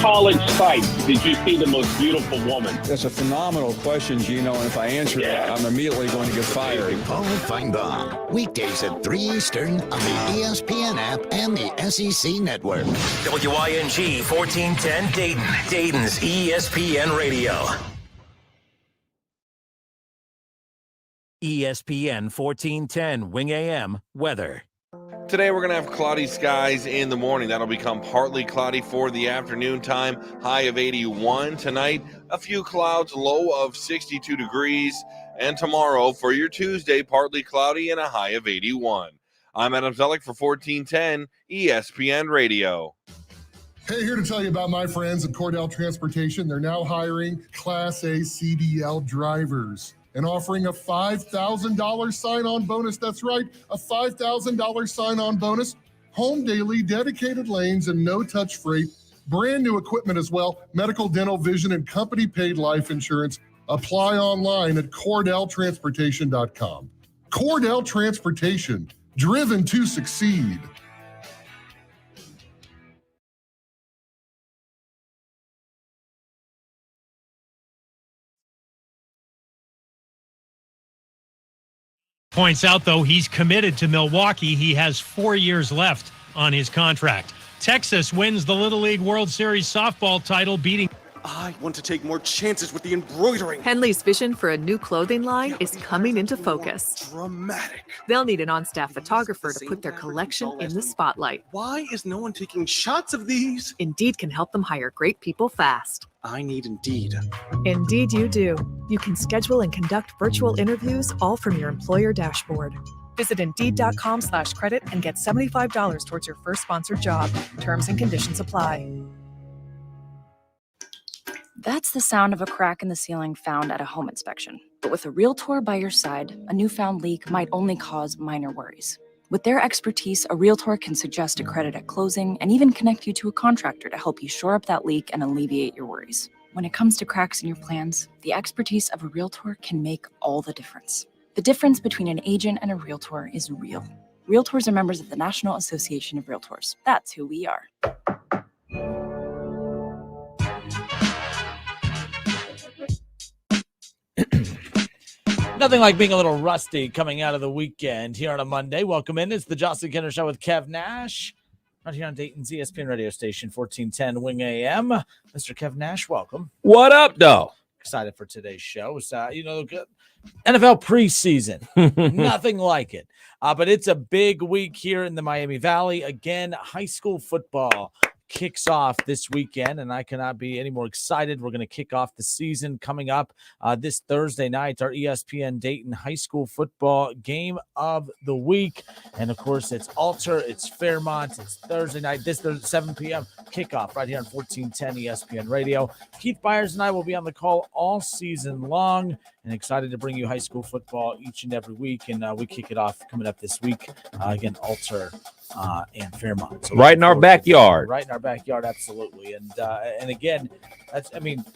college site did you see the most beautiful woman? That's a phenomenal question, Gino, and if I answer it, I'm immediately going to get fired. Paul Feinbaum, weekdays at 3 Eastern on the ESPN app and the SEC Network. WYNG 1410 Dayton, Dayton's ESPN Radio. ESPN 1410 Wing AM weather. Today we're going to have cloudy skies in the morning. That'll become partly cloudy for the afternoon time, high of 81. Tonight, a few clouds, low of 62 degrees. And tomorrow, for your Tuesday, partly cloudy and a high of 81. I'm Adam Zellick for 1410 ESPN Radio. Hey, here to tell you about my friends at Cordell Transportation. They're now hiring Class A CDL drivers and offering a $5,000 sign-on bonus. That's right, a $5,000 sign-on bonus. Home daily, dedicated lanes, and no-touch freight. Brand new equipment as well. Medical, dental, vision, and company-paid life insurance. Apply online at CordellTransportation.com. Cordell Transportation, driven to succeed. Points out, though, he's committed to Milwaukee. He has 4 years left on his contract. Texas wins the Little League World Series softball title, beating... I want to take more chances with the embroidering. Henley's vision for a new clothing line is coming into focus. Dramatic. They'll need an on-staff photographer to put their collection in the spotlight. Why is no one taking shots of these? Indeed can help them hire great people fast. I need Indeed. Indeed you do. You can schedule and conduct virtual interviews all from your employer dashboard. Visit Indeed.com/credit and get $75 towards your first sponsored job. Terms and conditions apply. That's the sound of a crack in the ceiling found at a home inspection. But with a Realtor by your side, a newfound leak might only cause minor worries. With their expertise, a Realtor can suggest a credit at closing and even connect you to a contractor to help you shore up that leak and alleviate your worries. When it comes to cracks in your plans, the expertise of a Realtor can make all the difference. The difference between an agent and a Realtor is real. Realtors are members of the National Association of Realtors. That's who we are. Nothing like being a little rusty coming out of the weekend here on a Monday. Welcome in. It's the Jocelyn Kenner Show with Kev Nash. Right here on Dayton's ESPN radio station, 1410 Wing AM. Mr. Kev Nash, welcome. What up, though? Excited for today's show. NFL preseason. Nothing like it. But it's a big week here in the Miami Valley. Again, high school football kicks off this weekend, and I cannot be any more excited. We're going to kick off the season coming up this Thursday night, our ESPN Dayton high school football game of the week. And, of course, it's Alter, it's Fairmont, it's Thursday night, this Thursday, 7 p.m. kickoff right here on 1410 ESPN Radio. Keith Byers and I will be on the call all season long, and excited to bring you high school football each and every week. And we kick it off coming up this week. Again, Alter and Fairmont. So right in our backyard. Right in our backyard, absolutely. And again,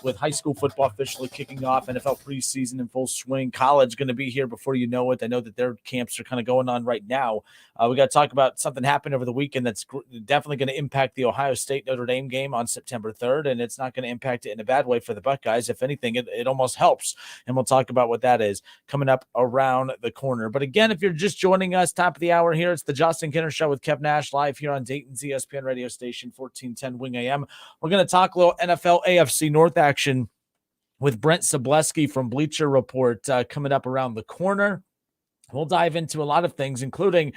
with high school football officially kicking off, NFL preseason in full swing, college going to be here before you know it. I know that their camps are kind of going on right now. We got to talk about something happened over the weekend that's definitely going to impact the Ohio State Notre Dame game on September 3rd, and it's not going to impact it in a bad way for the Buckeyes. If anything, it almost helps, and we'll talk about what that is coming up around the corner. But again, if you're just joining us, top of the hour here, it's the Justin Kenner Show with Kev Nash live here on Dayton's ESPN radio station, 1410 Wing AM. We're going to talk a little NFL AFC North action with Brent Sobleski from Bleacher Report coming up around the corner. We'll dive into a lot of things, including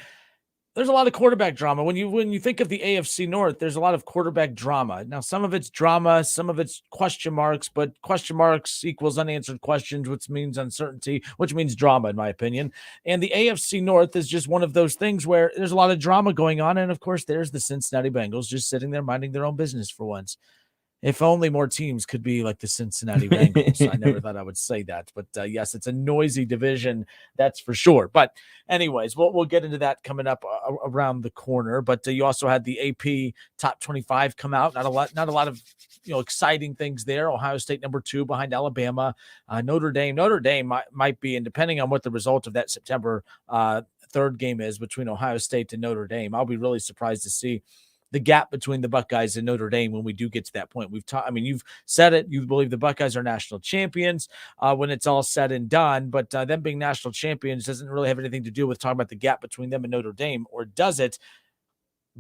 there's a lot of quarterback drama. When you think of the AFC North, there's a lot of quarterback drama. Now, some of it's drama, some of it's question marks, but question marks equals unanswered questions, which means uncertainty, which means drama, in my opinion. And the AFC North is just one of those things where there's a lot of drama going on. And, of course, there's the Cincinnati Bengals just sitting there minding their own business for once. If only more teams could be like the Cincinnati Bengals. I never thought I would say that. But, yes, it's a noisy division, that's for sure. But anyways, we'll get into that coming up around the corner. But you also had the AP Top 25 come out. Not a lot of exciting things there. Ohio State number 2 behind Alabama. Notre Dame might be, and depending on what the result of that September 3rd game is between Ohio State and Notre Dame, I'll be really surprised to see the gap between the Buckeyes and Notre Dame when we do get to that point. You've said it. You believe the Buckeyes are national champions when it's all said and done, but them being national champions doesn't really have anything to do with talking about the gap between them and Notre Dame, or does it?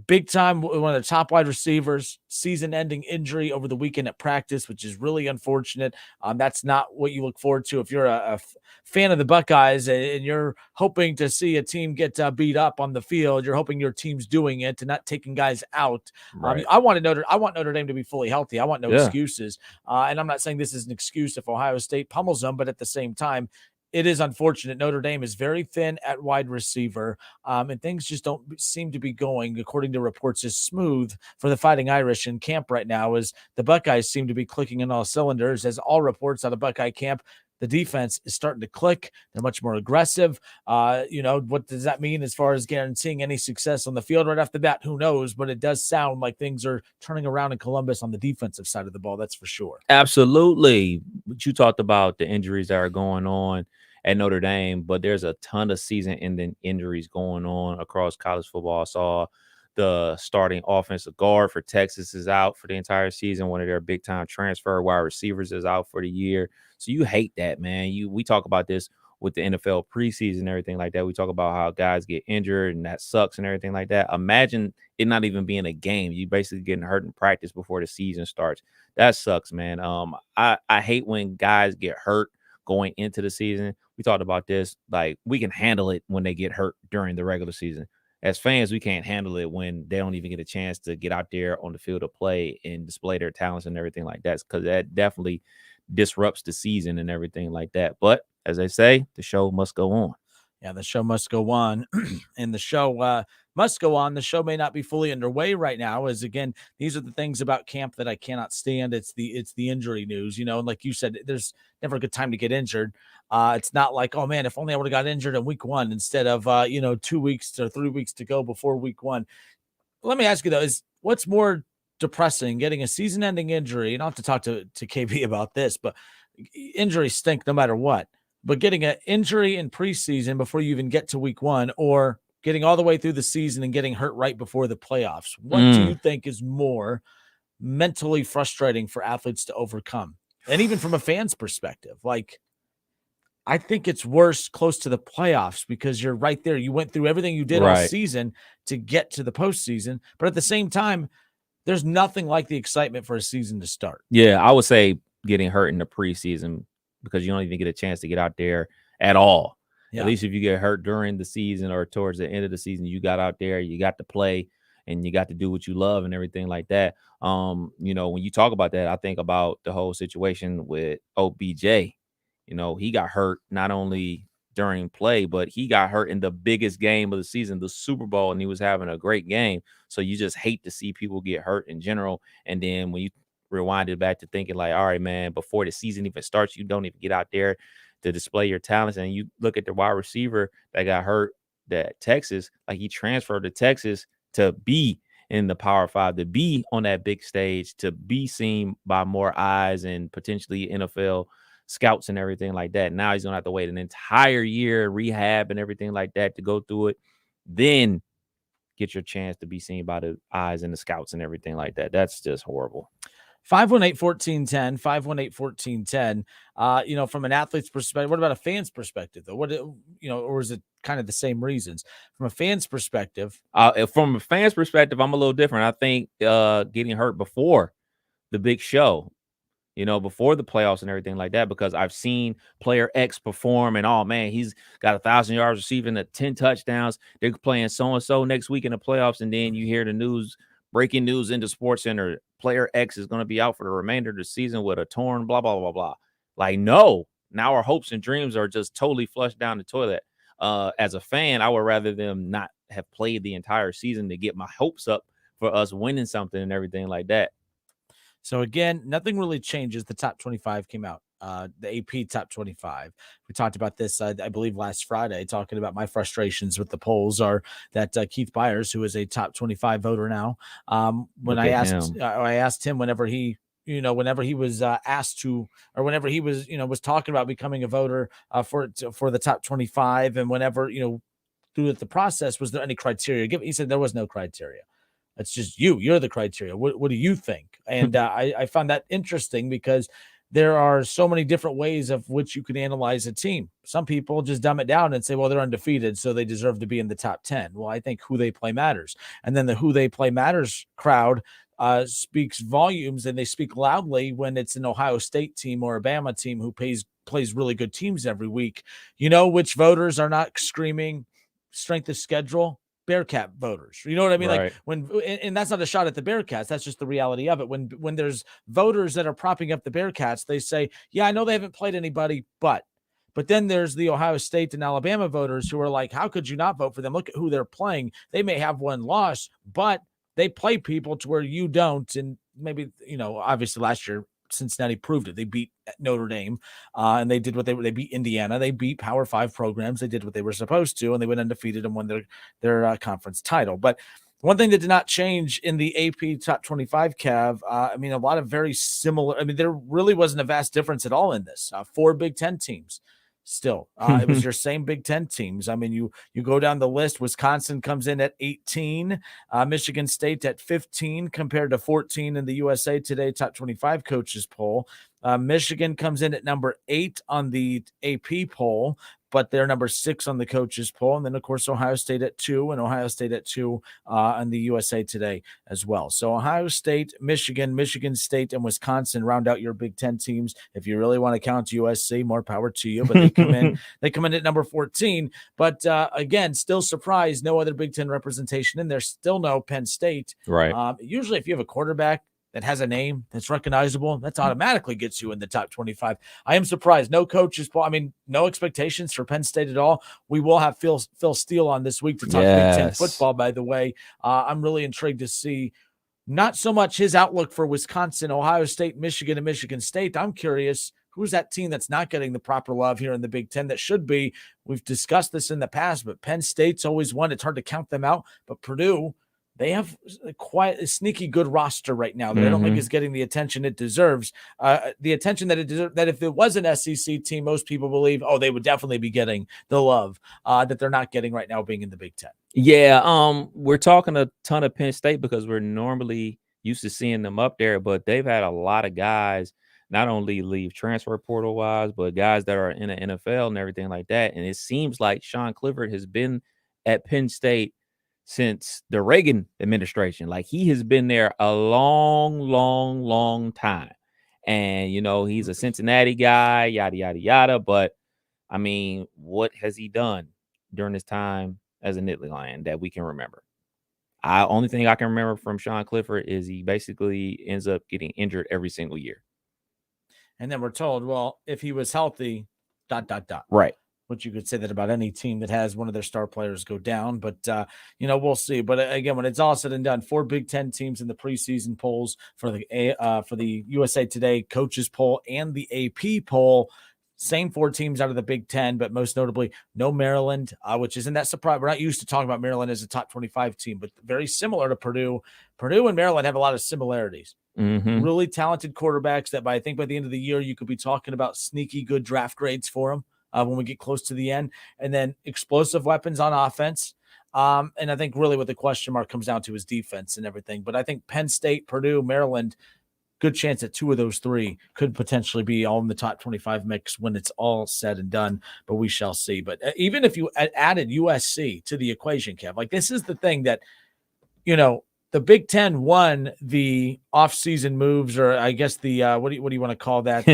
Big time, one of the top wide receivers, season-ending injury over the weekend at practice, which is really unfortunate. That's not what you look forward to if you're a fan of the Buckeyes and you're hoping to see a team get beat up on the field. You're hoping your team's doing it and not taking guys out. Right. I want Notre Dame to be fully healthy. I want no excuses. And I'm not saying this is an excuse if Ohio State pummels them, but at the same time, it is unfortunate. Notre Dame is very thin at wide receiver, and things just don't seem to be going, according to reports, as smooth for the Fighting Irish in camp right now, as the Buckeyes seem to be clicking in all cylinders. As all reports out of Buckeye camp, the defense is starting to click. They're much more aggressive. What does that mean as far as guaranteeing any success on the field right off the bat? Who knows? But it does sound like things are turning around in Columbus on the defensive side of the ball. That's for sure. Absolutely. But you talked about the injuries that are going on at Notre Dame, but there's a ton of season-ending injuries going on across college football. I saw the starting offensive guard for Texas is out for the entire season. One of their big-time transfer wide receivers is out for the year. So you hate that, man. We talk about this with the NFL preseason and everything like that. We talk about how guys get injured and that sucks and everything like that. Imagine it not even being a game. You basically getting hurt in practice before the season starts. That sucks, man. I hate when guys get hurt going into the season. We talked about this. Like, we can handle it when they get hurt during the regular season. As fans, we can't handle it when they don't even get a chance to get out there on the field to play and display their talents and everything like that, because that definitely disrupts the season and everything like that. But as they say, the show must go on. Yeah, the show must go on. And the show must go on. The show may not be fully underway right now, as again, these are the things about camp that I cannot stand. It's the injury news, and like you said, there's never a good time to get injured. It's not like, oh man, if only I would have got injured in week one instead of 2 weeks or 3 weeks to go before week one. Let me ask you though, is what's more depressing, getting a season-ending injury? And I'll have to talk to KB about this, but injuries stink no matter what. But getting an injury in preseason before you even get to week one, or getting all the way through the season and getting hurt right before the playoffs, what do you think is more mentally frustrating for athletes to overcome? And even from a fan's perspective, like, I think it's worse close to the playoffs because you're right there. You went through everything you did all season to get to the postseason. But at the same time, there's nothing like the excitement for a season to start. Yeah, I would say getting hurt in the preseason, because you don't even get a chance to get out there at all. Yeah. At least if you get hurt during the season or towards the end of the season, you got out there, you got to play, and you got to do what you love and everything like that. When you talk about that, I think about the whole situation with OBJ. He got hurt not only during play, but he got hurt in the biggest game of the season, the Super Bowl, and he was having a great game. So you just hate to see people get hurt in general. And then when you rewind it back to thinking like, all right, man, before the season even starts, you don't even get out there to display your talents. And you look at the wide receiver that got hurt at Texas, like he transferred to Texas to be in the Power 5, to be on that big stage, to be seen by more eyes and potentially NFL scouts and everything like that. Now he's gonna have to wait an entire year, rehab and everything like that to go through it. Then get your chance to be seen by the eyes and the scouts and everything like that. That's just horrible. 518-1410, 518-1410. From an athlete's perspective, what about a fan's perspective though? Or is it kind of the same reasons? From a fan's perspective, I'm a little different. I think getting hurt before the big show, before the playoffs and everything like that, because I've seen player X perform and, oh man, he's got 1,000 yards receiving, 10 touchdowns. They're playing so-and-so next week in the playoffs. And then you hear the news, breaking news into Sports Center, player X is going to be out for the remainder of the season with a torn blah, blah, blah, blah. Like, no, now our hopes and dreams are just totally flushed down the toilet. As a fan, I would rather them not have played the entire season to get my hopes up for us winning something and everything like that. So again, nothing really changes. The top 25 came out, the AP top 25. We talked about this, I believe, last Friday, talking about my frustrations with the polls are that Keith Byers, who is a top 25 voter now, when I asked him whenever he was asked to, or whenever he was, was talking about becoming a voter for the top 25, and whenever, through the process, was there any criteria? He said there was no criteria. It's just you're the criteria. What do you think? And I found that interesting because there are so many different ways of which you can analyze a team. Some people just dumb it down and say, well, they're undefeated, so they deserve to be in the top 10. Well, I think who they play matters. And then the who they play matters crowd speaks volumes, and they speak loudly when it's an Ohio State team or a Bama team who plays really good teams every week. You know which voters are not screaming strength of schedule? Bearcat voters. You know what I mean? Right. Like and that's not a shot at the Bearcats. That's just the reality of it. When there's voters that are propping up the Bearcats, they say, yeah, I know they haven't played anybody, but then there's the Ohio State and Alabama voters who are like, how could you not vote for them? Look at who they're playing. They may have one loss, but they play people to where you don't. And maybe, obviously last year, Cincinnati proved it. They beat Notre Dame, and they did what they beat Indiana. They beat Power 5 programs. They did what they were supposed to, and they went undefeated and won their conference title. But one thing that did not change in the AP Top 25, Cav, a lot of very similar. There really wasn't a vast difference at all in this. 4 Big Ten teams. Still, it was your same Big Ten teams. You go down the list. Wisconsin comes in at 18, Michigan State at 15 compared to 14 in the USA Today Top 25 coaches poll. Michigan comes in at number 8 on the AP poll, but they're number 6 on the coaches poll. And then, of course, Ohio State at 2 and Ohio State at 2 on the USA Today as well. So Ohio State, Michigan, Michigan State, and Wisconsin round out your Big Ten teams. If you really want to count USC, more power to you. But they come in at number 14. But again, still surprised, no other Big Ten representation in there. Still no Penn State. Right. Usually if you have a quarterback that has a name that's recognizable, that's automatically gets you in the top 25. I am surprised. No coaches, no expectations for Penn State at all. We will have Phil Steele on this week to talk Big Ten football, by the way. I'm really intrigued to see not so much his outlook for Wisconsin, Ohio State, Michigan, and Michigan State. I'm curious, who's that team that's not getting the proper love here in the Big Ten that should be? We've discussed this in the past, but Penn State's always won. It's hard to count them out, but Purdue, they have quite a sneaky good roster right now that I don't think is getting the attention it deserves. The attention that it deserves, that if it was an SEC team, most people believe, they would definitely be getting the love that they're not getting right now being in the Big Ten. Yeah, we're talking a ton of Penn State because we're normally used to seeing them up there, but they've had a lot of guys not only leave transfer portal wise, but guys that are in the NFL and everything like that. And it seems like Sean Clifford has been at Penn State since the Reagan administration. Like, he has been there a long time. And, he's a Cincinnati guy, yada, yada, yada. But, what has he done during his time as a Nittany Lion that we can remember? Only thing I can remember from Sean Clifford is he basically ends up getting injured every single year. And then we're told, well, if he was healthy, ... Right. Which you could say that about any team that has one of their star players go down. But, we'll see. But again, when it's all said and done, 4 Big Ten teams in the preseason polls for the USA Today coaches poll and the AP poll. Same 4 teams out of the Big Ten, but most notably no Maryland, which isn't that surprising. We're not used to talking about Maryland as a top 25 team, but very similar to Purdue. Purdue and Maryland have a lot of similarities. Really talented quarterbacks that I think by the end of the year, you could be talking about sneaky good draft grades for them. When we get close to the end, and then explosive weapons on offense. And I think really what the question mark comes down to is defense and everything. But I think Penn State, Purdue, Maryland, good chance that 2 of those 3 could potentially be all in the top 25 mix when it's all said and done, but we shall see. But even if you added USC to the equation, Kev, like, this is the thing that, the Big Ten won the offseason moves, or I guess the what do you want to call that?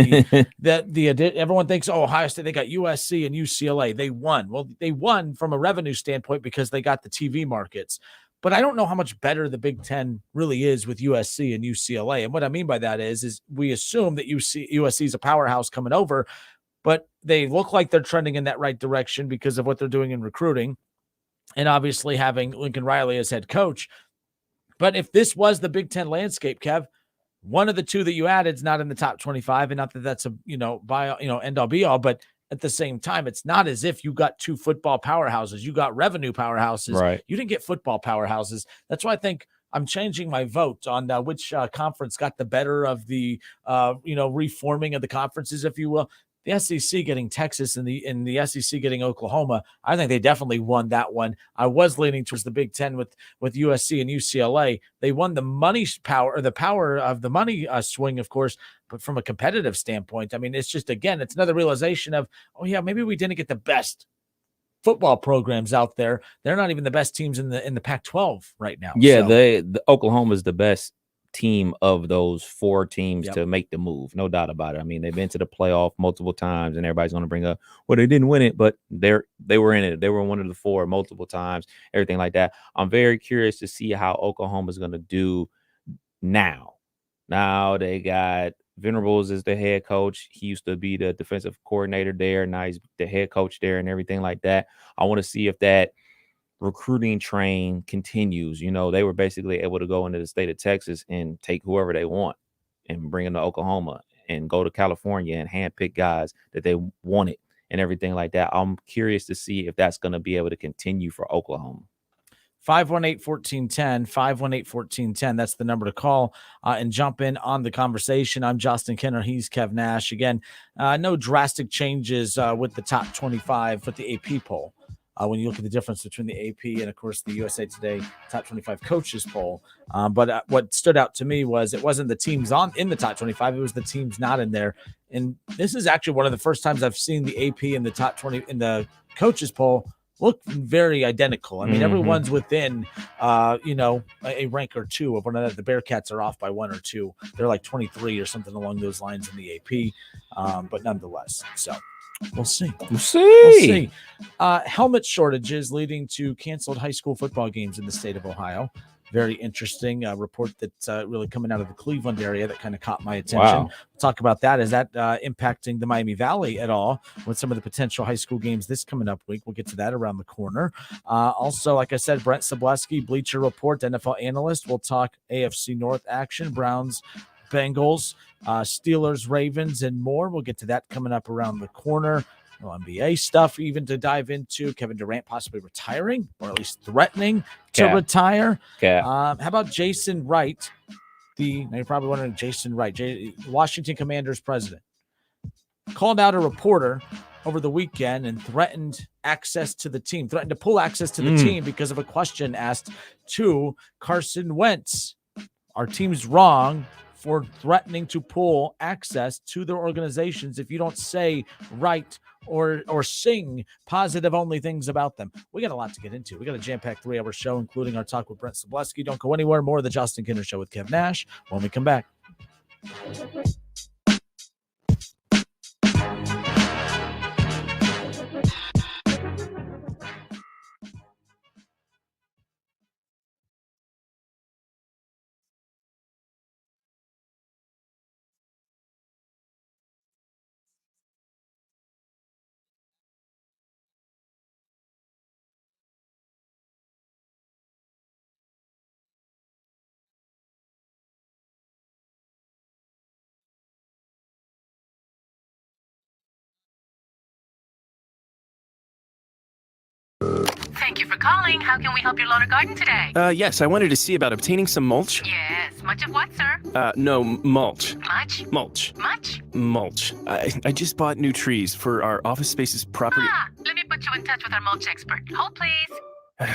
Everyone thinks, Ohio State, they got USC and UCLA. They won. Well, they won from a revenue standpoint because they got the TV markets. But I don't know how much better the Big Ten really is with USC and UCLA. And what I mean by that is we assume that USC is a powerhouse coming over, but they look like they're trending in that right direction because of what they're doing in recruiting, and obviously having Lincoln Riley as head coach. But if this was the Big Ten landscape, Kev, one of the 2 that you added is not in the top 25, and not that that's a end all be all, but at the same time, it's not as if you got 2 football powerhouses. You got revenue powerhouses. Right. You didn't get football powerhouses. That's why I think I'm changing my vote on which conference got the better of the reforming of the conferences, if you will. The SEC getting Texas and the SEC getting Oklahoma, I think they definitely won that one. I was leaning towards the Big Ten with USC and UCLA. They won the money power, or the power of the money swing, of course, but from a competitive standpoint, I mean, it's just, again, it's another realization of, oh yeah, maybe we didn't get the best football programs out there. They're not even the best teams in the Pac-12 right now. Yeah, so. the Oklahoma is the best team of those 4 teams to make the move. No doubt about it. I mean, they've been to the playoff multiple times, and everybody's going to bring up, well, they didn't win it, but they were in it. They were one of the 4 multiple times, everything like that. I'm very curious to see how Oklahoma is going to do now. Now they got Venables as the head coach. He used to be the defensive coordinator there. Now he's the head coach there and everything like that. I want to see if that recruiting train continues. You know, they were basically able to go into the state of Texas and take whoever they want and bring them to Oklahoma, and go to California and handpick guys that they wanted and everything like that. I'm curious to see if that's going to be able to continue for Oklahoma. 518-1410, 518-1410. That's the number to call and jump in on the conversation. I'm Justin Kenner. He's Kev Nash. Again, no drastic changes with the top 25 with the AP poll. When you look at the difference between the AP and, of course, the USA Today top 25 coaches poll. But what stood out to me was it wasn't the teams in the top 25. It was the teams not in there. And this is actually one of the first times I've seen the AP in the top 20 in the coaches poll look very identical. I mean, everyone's within, a rank or 2 of one another. The Bearcats are off by 1 or 2. They're like 23 or something along those lines in the AP. But nonetheless, so we'll see. We'll see. Helmet shortages leading to canceled high school football games in the state of Ohio. Very interesting report that's really coming out of the Cleveland area that kind of caught my attention. Wow. We'll talk about that. Is that impacting the Miami Valley at all with some of the potential high school games this coming up week? We'll get to that around the corner. Also, like I said, Brent Sobleski, Bleacher Report, NFL Analyst. We'll talk AFC North action, Browns, Bengals, Steelers, Ravens, and more. We'll get to that coming up around the corner. NBA stuff even to dive into. Kevin Durant possibly retiring, or at least threatening to retire. How about Jason Wright? Now you're probably wondering, Jason Wright, Washington Commanders president, called out a reporter over the weekend and threatened access to the team, threatened to pull access to the team because of a question asked to Carson Wentz. Our team's wrong for threatening to pull access to their organizations if you don't say right or sing positive only things about them. We got a lot to get into. We got a jam-packed 3-hour show, including our talk with Brent Sobleski. Don't go anywhere. More of the Justin Kinner Show with Kev Nash when we come back. Thank you for calling. How can we help your lawn or garden today? Yes, I wanted to see about obtaining some mulch. Yes. Much of what, sir? No, mulch. Much? Mulch. Much? Mulch. I just bought new trees for our office space's property. Let me put you in touch with our mulch expert. Hold, please.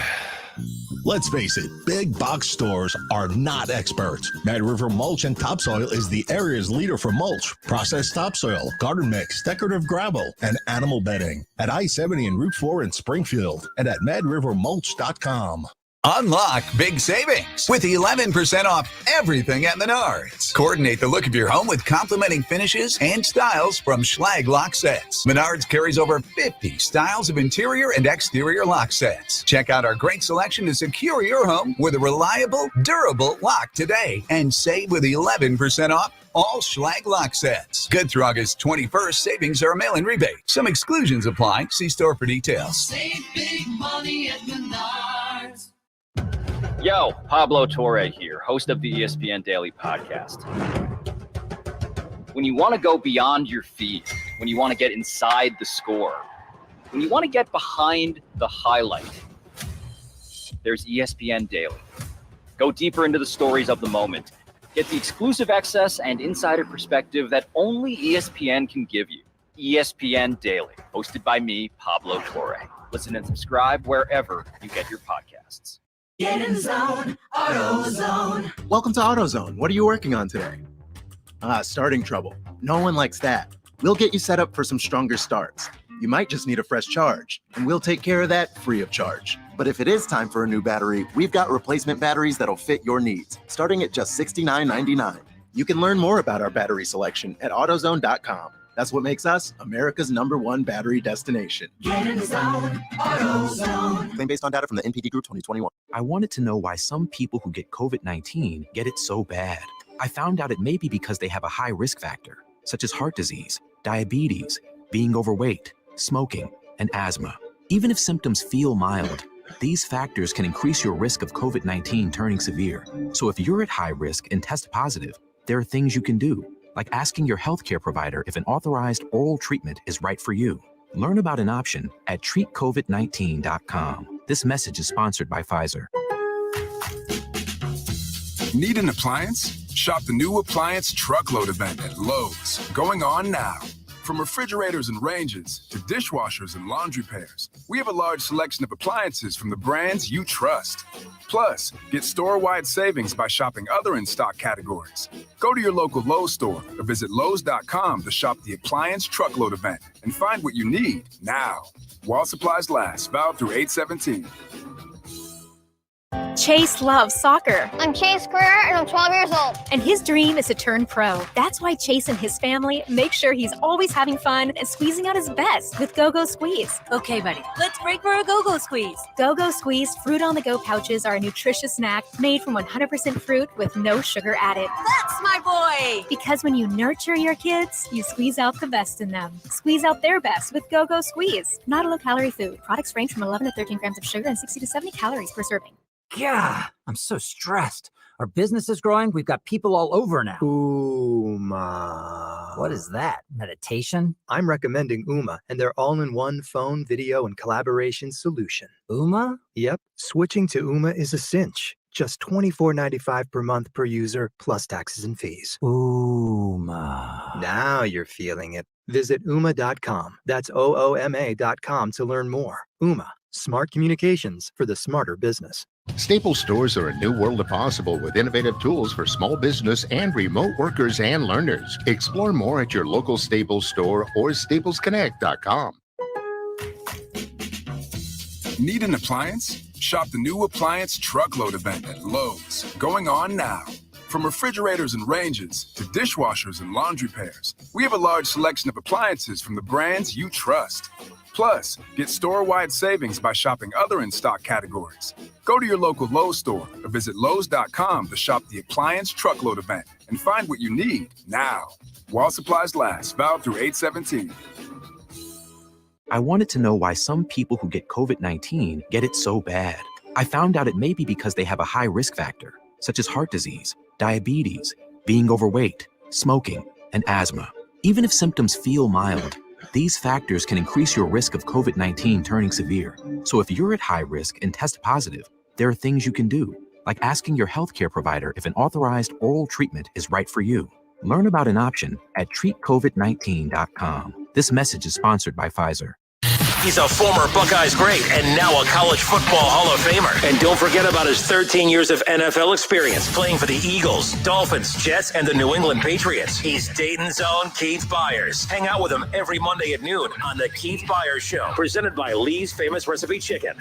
Let's face it, big box stores are not experts. Mad River Mulch and Topsoil is the area's leader for mulch, processed topsoil, garden mix, decorative gravel, and animal bedding at I-70 and Route 4 in Springfield and at madrivermulch.com. Unlock big savings with 11% off everything at Menards. Coordinate the look of your home with complementing finishes and styles from Schlag lock sets. Menards carries over 50 styles of interior and exterior lock sets. Check out our great selection to secure your home with a reliable, durable lock today and save with 11% off all Schlag lock sets. Good through August 21st. Savings are a mail-in rebate. Some exclusions apply. See store for details. Save big money at Menards. Yo, Pablo Torre here, host of the ESPN Daily Podcast. When you want to go beyond your feed, when you want to get inside the score, when you want to get behind the highlight, there's ESPN Daily. Go deeper into the stories of the moment. Get the exclusive access and insider perspective that only ESPN can give you. ESPN Daily, hosted by me, Pablo Torre. Listen and subscribe wherever you get your podcasts. Get in the zone, AutoZone. Welcome to AutoZone. What are you working on today? Starting trouble. No one likes that. We'll get you set up for some stronger starts. You might just need a fresh charge, and we'll take care of that free of charge. But if it is time for a new battery, we've got replacement batteries that'll fit your needs, starting at just $69.99. You can learn more about our battery selection at AutoZone.com. That's what makes us America's #1 battery destination. Get in the zone, AutoZone. Claim based on data from the NPD Group 2021. I wanted to know why some people who get COVID-19 get it so bad. I found out it may be because they have a high risk factor, such as heart disease, diabetes, being overweight, smoking, and asthma. Even if symptoms feel mild, these factors can increase your risk of COVID-19 turning severe. So if you're at high risk and test positive, there are things you can do, like asking your healthcare provider if an authorized oral treatment is right for you. Learn about an option at treatcovid19.com. This message is sponsored by Pfizer. Need an appliance? Shop the new appliance truckload event at Lowe's, going on now. From refrigerators and ranges to dishwashers and laundry pairs, we have a large selection of appliances from the brands you trust. Plus, get store-wide savings by shopping other in-stock categories. Go to your local Lowe's store or visit Lowes.com to shop the appliance truckload event and find what you need now. While supplies last, valid through 8/17. Chase loves soccer. I'm Chase Greer, and I'm 12 years old. And his dream is to turn pro. That's why Chase and his family make sure he's always having fun and squeezing out his best with Go-Go Squeeze. Okay, buddy, let's break for a Go-Go Squeeze. Go-Go Squeeze Fruit on the Go pouches are a nutritious snack made from 100% fruit with no sugar added. That's my boy! Because when you nurture your kids, you squeeze out the best in them. Squeeze out their best with Go-Go Squeeze. Not a low-calorie food. Products range from 11 to 13 grams of sugar and 60 to 70 calories per serving. God, I'm so stressed. Our business is growing. We've got people all over now. Uma. What is that? Meditation? I'm recommending Uma and their all-in-one phone, video, and collaboration solution. Uma? Yep. Switching to Uma is a cinch. Just $24.95 per month per user, plus taxes and fees. Uma. Now you're feeling it. Visit Uma.com. That's OOMA.com to learn more. Uma. Smart communications for the smarter business. Staples stores are a new world of possible with innovative tools for small business and remote workers and learners. Explore more at your local Staples store or staplesconnect.com. Need an appliance? Shop the new appliance truckload event at Lowe's, going on now. From refrigerators and ranges to dishwashers and laundry pairs, we have a large selection of appliances from the brands you trust. Plus, get store-wide savings by shopping other in-stock categories. Go to your local Lowe's store or visit Lowes.com to shop the appliance truckload event and find what you need now. While supplies last, valid through 8/17. I wanted to know why some people who get COVID-19 get it so bad. I found out it may be because they have a high risk factor, such as heart disease, diabetes, being overweight, smoking, and asthma. Even if symptoms feel mild, these factors can increase your risk of COVID-19 turning severe. So if you're at high risk and test positive, there are things you can do, like asking your healthcare provider if an authorized oral treatment is right for you. Learn about an option at treatcovid19.com. This message is sponsored by Pfizer. He's a former Buckeyes great and now a college football Hall of Famer. And don't forget about his 13 years of NFL experience playing for the Eagles, Dolphins, Jets, and the New England Patriots. He's Dayton's own Keith Byers. Hang out with him every Monday at noon on the Keith Byers Show, presented by Lee's Famous Recipe Chicken.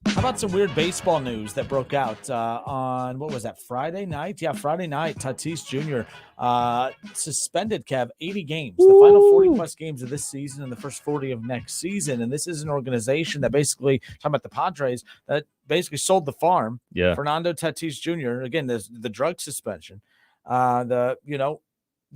How about some weird baseball news that broke out on, what was that, Friday night? Yeah, Friday night. Tatis Jr. Suspended, Kev, 80 games, the final 40-plus games of this season and the first 40 of next season. And this is an organization that basically, talking about the Padres, that basically sold the farm. Yeah. Fernando Tatis Jr., again, the drug suspension. They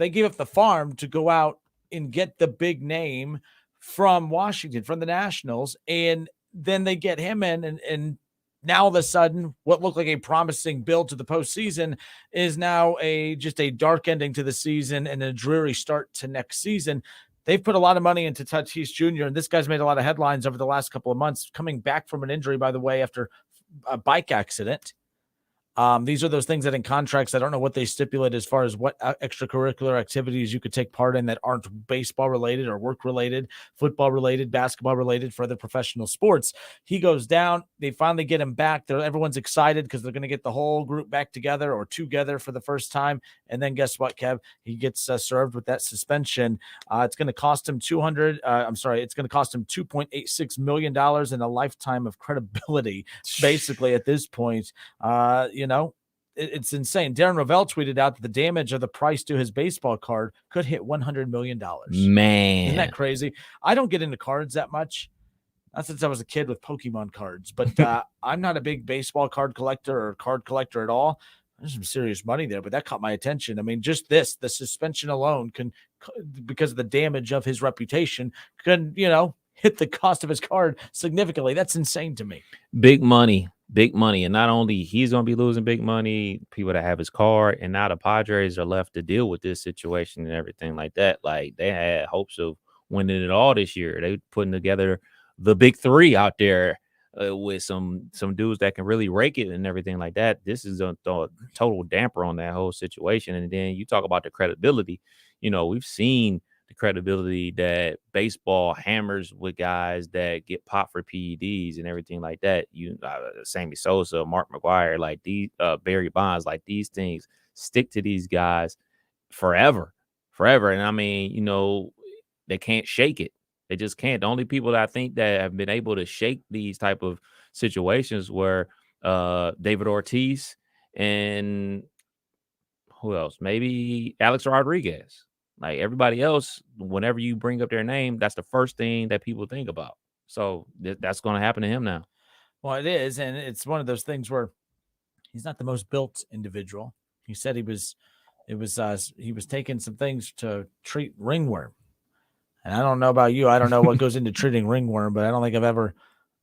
gave up the farm to go out and get the big name from Washington, from the Nationals, and then they get him in, and now all of a sudden, what looked like a promising build to the postseason is now just a dark ending to the season and a dreary start to next season. they've put a lot of money into Tatis Jr., and this guy's made a lot of headlines over the last couple of months, coming back from an injury, by the way, after a bike accident. These are those things that in contracts, I don't know what they stipulate as far as what extracurricular activities you could take part in that aren't baseball related or work related, football related, basketball related for other professional sports. He goes down. They finally get him back. Everyone's excited because they're going to get the whole group back together or together for the first time. And then guess what, Kev? He gets served with that suspension. It's going to cost him it's going to cost him $2.86 million and a lifetime of credibility, basically at this point. It's insane. Darren Rovell tweeted out that the damage of the price to his baseball card could hit $100 million. Man. Isn't that crazy? I don't get into cards that much. Not since I was a kid with Pokemon cards, but I'm not a big baseball card collector or card collector at all. There's some serious money there, but that caught my attention. I mean, just the suspension alone can, because of the damage of his reputation, can, hit the cost of his card significantly. That's insane to me. Big money. And not only he's going to be losing big money, people that have his card, and now the Padres are left to deal with this situation and everything like that. Like, they had hopes of winning it all this year. They putting together the big three out there with some dudes that can really rake it and everything like that. This is a total damper on that whole situation. And then you talk about the credibility. We've seen the credibility that baseball hammers with guys that get popped for PEDs and everything like that. Sammy Sosa, Mark McGwire, like these Barry Bonds, like these things stick to these guys forever. And I mean, they can't shake it. They just can't. The only people that I think that have been able to shake these type of situations were David Ortiz and who else? Maybe Alex Rodriguez. Like everybody else, whenever you bring up their name, that's the first thing that people think about. So that's going to happen to him now. Well, it is. And it's one of those things where he's not the most built individual. He said he was taking some things to treat ringworm. And I don't know about you. I don't know what goes into treating ringworm, but I don't think I've ever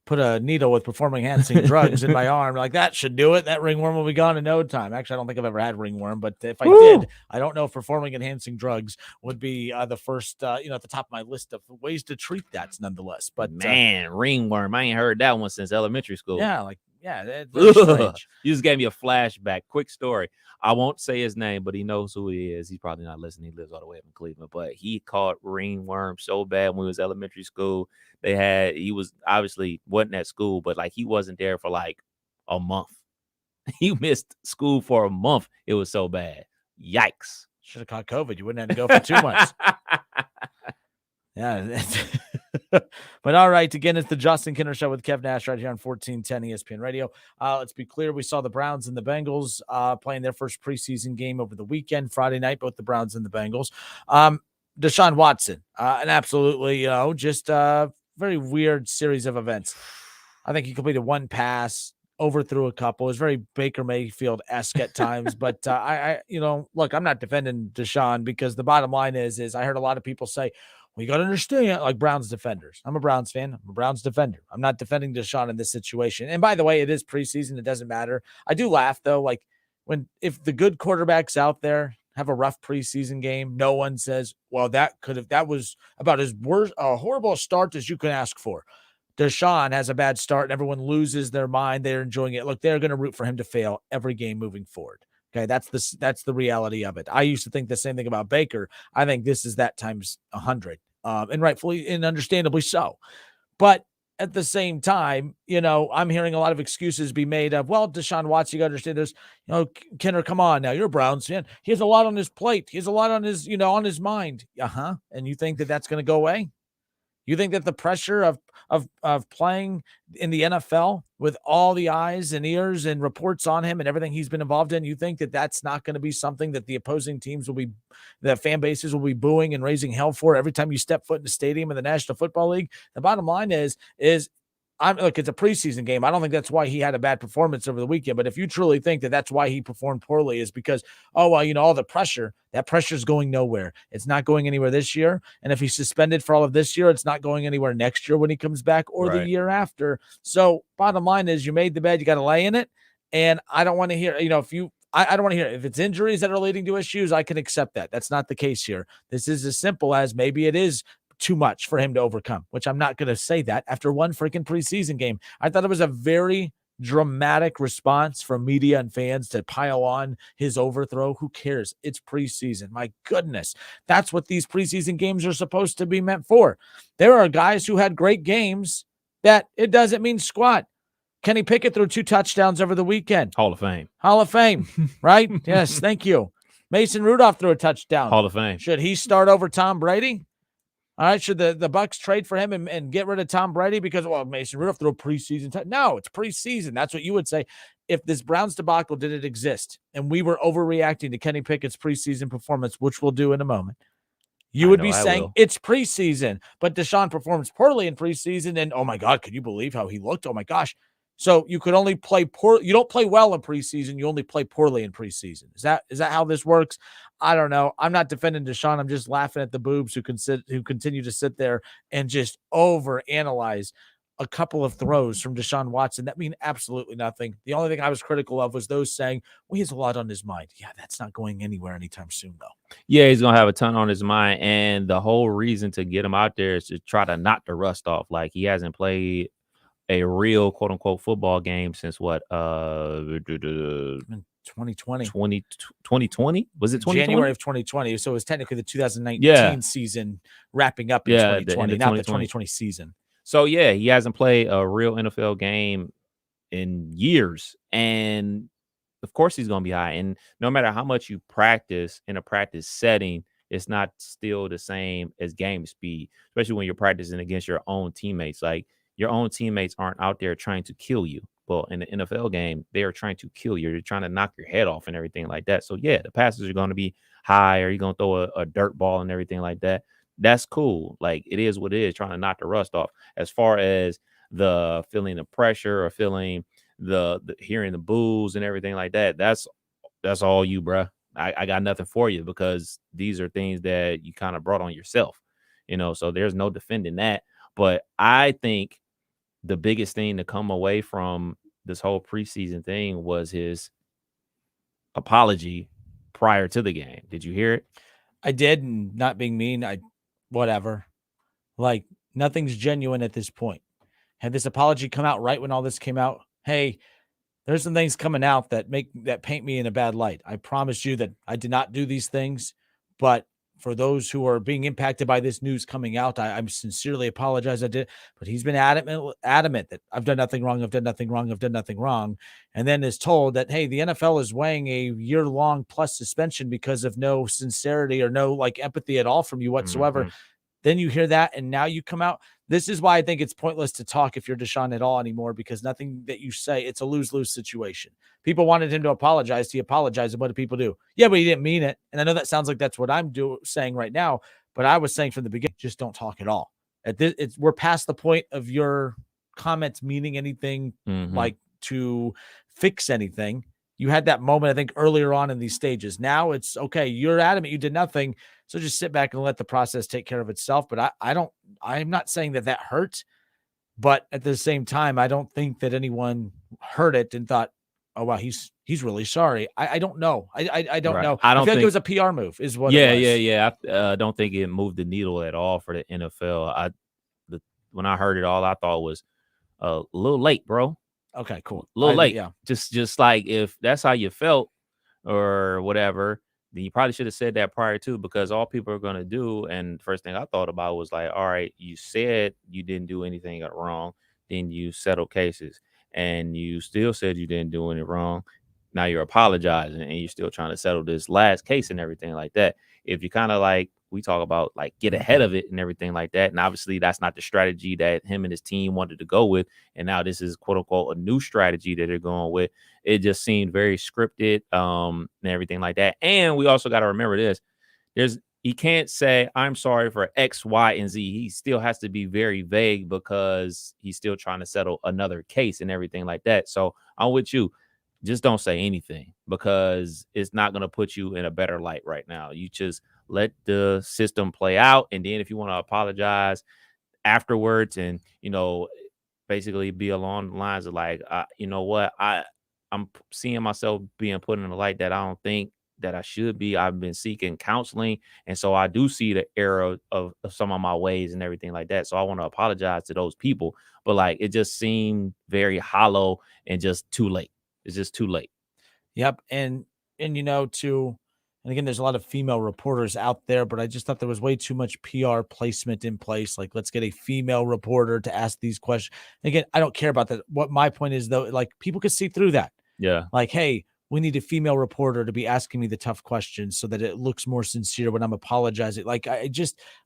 put a needle with performing-enhancing drugs in my arm. Like, that should do it. That ringworm will be gone in no time. Actually, I don't think I've ever had ringworm, but if I did, I don't know if performing-enhancing drugs would be the first, at the top of my list of ways to treat that, nonetheless. But man, ringworm, I ain't heard that one since elementary school. Yeah, that's strange. You just gave me a flashback. Quick story. I won't say his name, but he knows who he is. He's probably not listening. He lives all the way up in Cleveland, but he caught ringworm so bad when he was elementary school. He was obviously wasn't at school, but like he wasn't there for like a month. He missed school for a month. It was so bad. Yikes. Should have caught COVID. You wouldn't have to go for 2 months. Yeah. But all right, again, it's the Justin Kinner Show with Kev Nash right here on 1410 ESPN Radio. Let's be clear. We saw the Browns and the Bengals playing their first preseason game over the weekend, Friday night, both the Browns and the Bengals. Deshaun Watson, an absolutely, just a very weird series of events. I think he completed one pass, overthrew a couple. It was very Baker Mayfield-esque at times. But look, I'm not defending Deshaun because the bottom line is I heard a lot of people say, well, you got to understand, like Browns defenders. I'm a Browns fan. I'm a Browns defender. I'm not defending Deshaun in this situation. And by the way, it is preseason. It doesn't matter. I do laugh, though, like if the good quarterbacks out there have a rough preseason game, no one says, well, that was about as worst, a horrible start as you can ask for. Deshaun has a bad start and everyone loses their mind. They're enjoying it. Look, they're going to root for him to fail every game moving forward. Okay, that's the reality of it. I used to think the same thing about Baker. I think this is that times 100, and rightfully and understandably so. But at the same time, I'm hearing a lot of excuses be made of, well, Deshaun Watson, you got to understand this. Kenner, come on now. You're a Browns fan. He has a lot on his plate. He has a lot on his, on his mind. And you think that that's going to go away? You think that the pressure of playing in the NFL with all the eyes and ears and reports on him and everything he's been involved in, you think that that's not going to be something that the opposing teams that fan bases will be booing and raising hell for every time you step foot in the stadium in the National Football League? The bottom line is look, it's a preseason game. I don't think that's why he had a bad performance over the weekend. But if you truly think that that's why he performed poorly is because, all the pressure, that pressure is going nowhere. It's not going anywhere this year. And if he's suspended for all of this year, it's not going anywhere next year when he comes back or the year after. So bottom line is you made the bed, you got to lay in it. And I don't want to hear, I don't want to hear it. If it's injuries that are leading to issues, I can accept that. That's not the case here. This is as simple as maybe it is too much for him to overcome, which I'm not going to say that after one freaking preseason game. I thought it was a very dramatic response from media and fans to pile on his overthrow. Who cares? It's preseason. My goodness. That's what these preseason games are supposed to be meant for. There are guys who had great games that it doesn't mean squat. Kenny Pickett threw 2 touchdowns over the weekend. Hall of Fame. Hall of Fame, right? Yes, thank you. Mason Rudolph threw a touchdown. Hall of Fame. Should he start over Tom Brady? All right, should the Bucs trade for him and get rid of Tom Brady because, well, Mason Rudolph threw a preseason? No, it's preseason. That's what you would say. If this Browns debacle didn't exist and we were overreacting to Kenny Pickett's preseason performance, which we'll do in a moment, you would be saying it's preseason. But Deshaun performs poorly in preseason, and oh my God, could you believe how he looked? Oh my gosh. So you could only play poor. You don't play well in preseason. You only play poorly in preseason. Is that how this works? I don't know. I'm not defending Deshaun. I'm just laughing at the boobs who continue to sit there and just overanalyze a couple of throws from Deshaun Watson that mean absolutely nothing. The only thing I was critical of was those saying, well, he has a lot on his mind. Yeah, that's not going anywhere anytime soon, though. Yeah, he's going to have a ton on his mind. And the whole reason to get him out there is to try to knock the rust off. Like, he hasn't played a real quote unquote football game since what? 2020. 2020? Was it 2020? January of 2020. So it was technically the 2019 season wrapping up in 2020, not the 2020 season. So yeah, he hasn't played a real NFL game in years. And of course he's going to be high. And no matter how much you practice in a practice setting, it's not still the same as game speed, especially when you're practicing against your own teammates. Like, your own teammates aren't out there trying to kill you. Well, in the NFL game, they are trying to kill you. They're trying to knock your head off and everything like that. So, yeah, the passes are going to be high, or you're going to throw a dirt ball and everything like that. That's cool. Like, it is what it is, trying to knock the rust off. As far as the feeling the pressure or feeling the hearing the boos and everything like that, that's all you, bruh. I got nothing for you, because these are things that you kind of brought on yourself, so there's no defending that. But I think the biggest thing to come away from this whole preseason thing was his apology prior to the game. Did you hear it? I did, and not being mean, whatever. Like, nothing's genuine at this point. Had this apology come out right when all this came out, hey, there's some things coming out that paint me in a bad light. I promise you that I did not do these things, but for those who are being impacted by this news coming out, I sincerely apologize. I did, but he's been adamant that I've done nothing wrong. I've done nothing wrong. I've done nothing wrong. And then is told that, hey, the NFL is weighing a year-long plus suspension because of no sincerity or no empathy at all from you whatsoever. Mm-hmm. Then you hear that, and now you come out. This is why I think it's pointless to talk if you're Deshaun at all anymore, because nothing that you say, it's a lose-lose situation. People wanted him to apologize. He apologized. And what do people do? Yeah, but he didn't mean it. And I know that sounds like that's what I'm saying right now, but I was saying from the beginning, just don't talk at all. We're past the point of your comments meaning anything to fix anything. You had that moment, I think, earlier on in these stages. Now it's okay. You're adamant you did nothing. So just sit back and let the process take care of itself. But I'm not saying that hurt, but at the same time, I don't think that anyone heard it and thought, oh, wow, he's really sorry. I don't know. I don't know. I feel like it was a PR move is what it was. Yeah. I don't think it moved the needle at all for the NFL. When I heard it all, I thought it was a little late, bro. Okay, cool. A little late. Yeah. Just like if that's how you felt or whatever, then you probably should have said that prior to, because all people are going to do. And the first thing I thought about was like, all right, you said you didn't do anything wrong. Then you settled cases, and you still said you didn't do anything wrong. Now you're apologizing, and you're still trying to settle this last case and everything like that. If you kind of we talk about get ahead of it and everything like that. And obviously that's not the strategy that him and his team wanted to go with. And now this is quote unquote a new strategy that they're going with. It just seemed very scripted and everything like that. And we also got to remember this. He can't say, I'm sorry for X, Y, and Z. He still has to be very vague, because he's still trying to settle another case and everything like that. So I'm with you. Just don't say anything, because it's not going to put you in a better light right now. You just let the system play out. And then if you want to apologize afterwards and, basically be along the lines of you know what, I'm seeing myself being put in the light that I don't think that I should be. I've been seeking counseling, and so I do see the error of some of my ways and everything like that. So I want to apologize to those people, but like it just seemed very hollow and just too late. It's just too late. Yep. And and again, there's a lot of female reporters out there, but I just thought there was way too much PR placement in place. Like, let's get a female reporter to ask these questions. Again, I don't care about that. What my point is, though, like people could see through that. Yeah. Like, hey, we need a female reporter to be asking me the tough questions so that it looks more sincere when I'm apologizing. Like,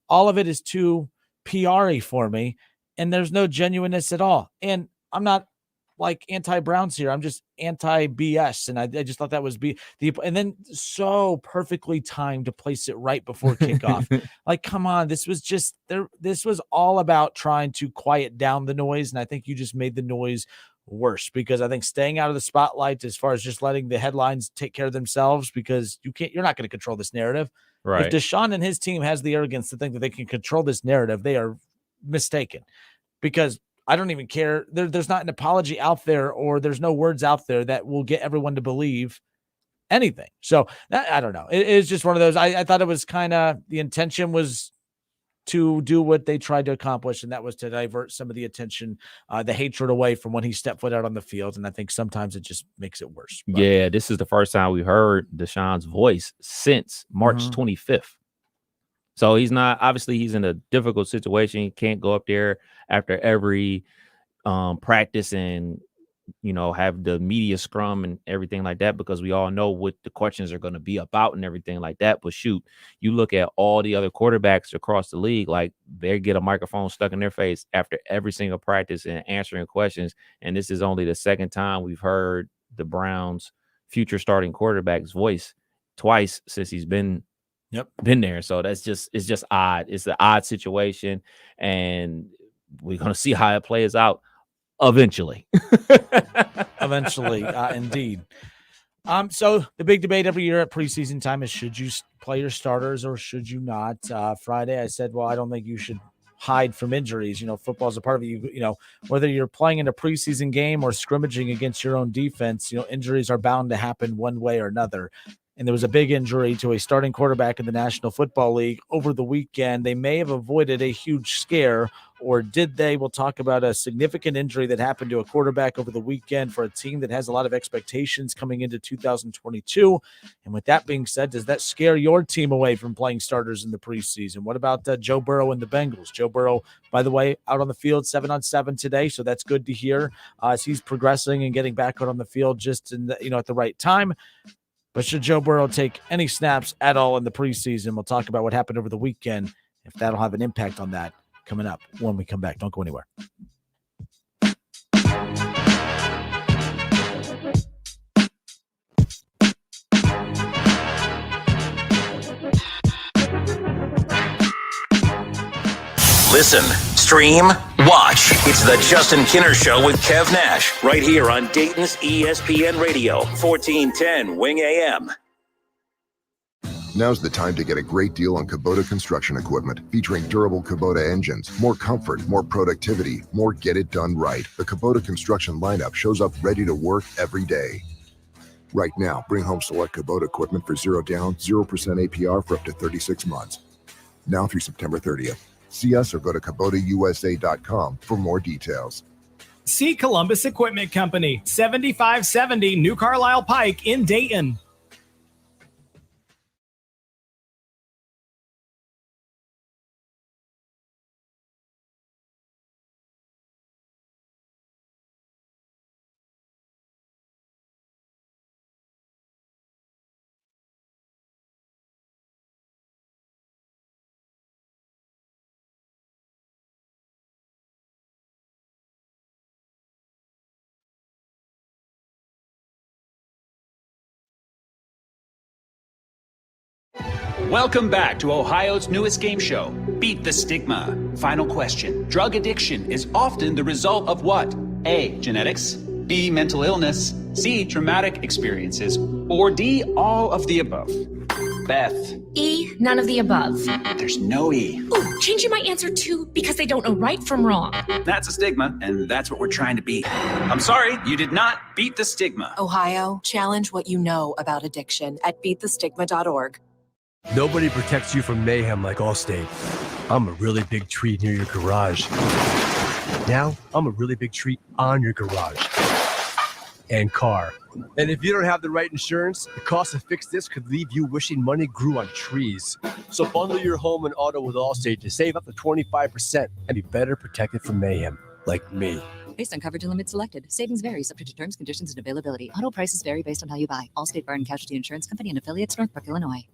all of it is too PR-y for me, and there's no genuineness at all. And I'm not like anti-Browns here. I'm just anti-BS. And I just thought that was and then so perfectly timed to place it right before kickoff. Like, come on, this was all about trying to quiet down the noise. And I think you just made the noise worse, because I think staying out of the spotlight as far as just letting the headlines take care of themselves, because you're not going to control this narrative. Right. If Deshaun and his team has the arrogance to think that they can control this narrative, they are mistaken, because I don't even care. There's not an apology out there, or there's no words out there that will get everyone to believe anything. So I don't know. It's just one of those. I thought it was kind of, the intention was to do what they tried to accomplish, and that was to divert some of the attention, the hatred away from when he stepped foot out on the field. And I think sometimes it just makes it worse. But yeah, this is the first time we heard Deshaun's voice since March 25th. So he's in a difficult situation. He can't go up there after every practice and, have the media scrum and everything like that, because we all know what the questions are going to be about and everything like that. But shoot, you look at all the other quarterbacks across the league, like they get a microphone stuck in their face after every single practice and answering questions. And this is only the second time we've heard the Browns' future starting quarterback's voice twice since he's been there. So it's just odd. It's an odd situation, and we're going to see how it plays out eventually. Indeed. So the big debate every year at preseason time is, should you play your starters or should you not? Friday, I said, well, I don't think you should hide from injuries. Football is a part of it. Whether you're playing in a preseason game or scrimmaging against your own defense, injuries are bound to happen one way or another. And there was a big injury to a starting quarterback in the National Football League over the weekend. They may have avoided a huge scare, or did they? We'll talk about a significant injury that happened to a quarterback over the weekend for a team that has a lot of expectations coming into 2022. And with that being said, does that scare your team away from playing starters in the preseason? What about Joe Burrow and the Bengals? Joe Burrow, by the way, out on the field 7-on-7 today, so that's good to hear as he's progressing and getting back out on the field just in the, at the right time. But should Joe Burrow take any snaps at all in the preseason? We'll talk about what happened over the weekend, if that'll have an impact on that, coming up when we come back. Don't go anywhere. Listen, stream, watch. It's the Justin Kinner Show with Kev Nash, right here on Dayton's ESPN Radio, 1410 Wing AM. Now's the time to get a great deal on Kubota construction equipment, featuring durable Kubota engines, more comfort, more productivity, more get it done right. The Kubota construction lineup shows up ready to work every day. Right now, bring home select Kubota equipment for 0 down, 0% APR for up to 36 months. Now through September 30th. See us or go to KubotaUSA.com for more details. See Columbus Equipment Company, 7570 New Carlisle Pike in Dayton. Welcome back to Ohio's newest game show, Beat the Stigma. Final question. Drug addiction is often the result of what? A, genetics, B, mental illness, C, traumatic experiences, or D, all of the above. Beth. E, none of the above. There's no E. Ooh, changing my answer to because they don't know right from wrong. That's a stigma, and that's what we're trying to beat. I'm sorry, you did not beat the stigma. Ohio, challenge what you know about addiction at beatthestigma.org. Nobody protects you from mayhem like Allstate. I'm a really big tree near your garage. Now, I'm a really big tree on your garage and car. And if you don't have the right insurance, the cost to fix this could leave you wishing money grew on trees. So bundle your home and auto with Allstate to save up to 25% and be better protected from mayhem, like me. Based on coverage and limits selected. Savings vary, subject to terms, conditions, and availability. Auto prices vary based on how you buy. Allstate Bar and Casualty Insurance Company and affiliates, Northbrook, Illinois.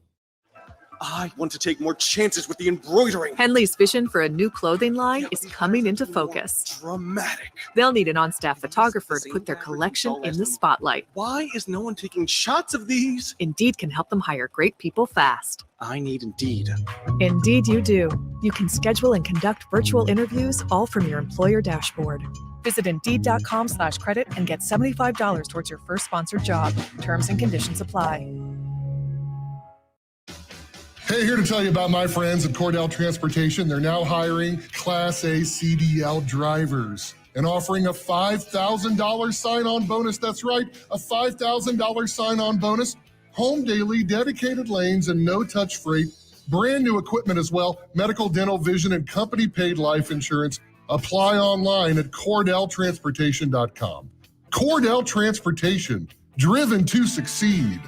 I want to take more chances with the embroidering. Henley's vision for a new clothing line is coming into focus. Dramatic. They'll need an on-staff photographer to put their collection in the spotlight. Why is no one taking shots of these? Indeed can help them hire great people fast. I need Indeed. Indeed you do. You can schedule and conduct virtual interviews all from your employer dashboard. Visit Indeed.com/credit and get $75 towards your first sponsored job. Terms and conditions apply. Hey, here to tell you about my friends at Cordell Transportation. They're now hiring Class A CDL drivers and offering a $5,000 sign-on bonus. That's right, a $5,000 sign-on bonus. Home daily, dedicated lanes, and no-touch freight. Brand new equipment as well. Medical, dental, vision, and company-paid life insurance. Apply online at CordellTransportation.com. Cordell Transportation, driven to succeed.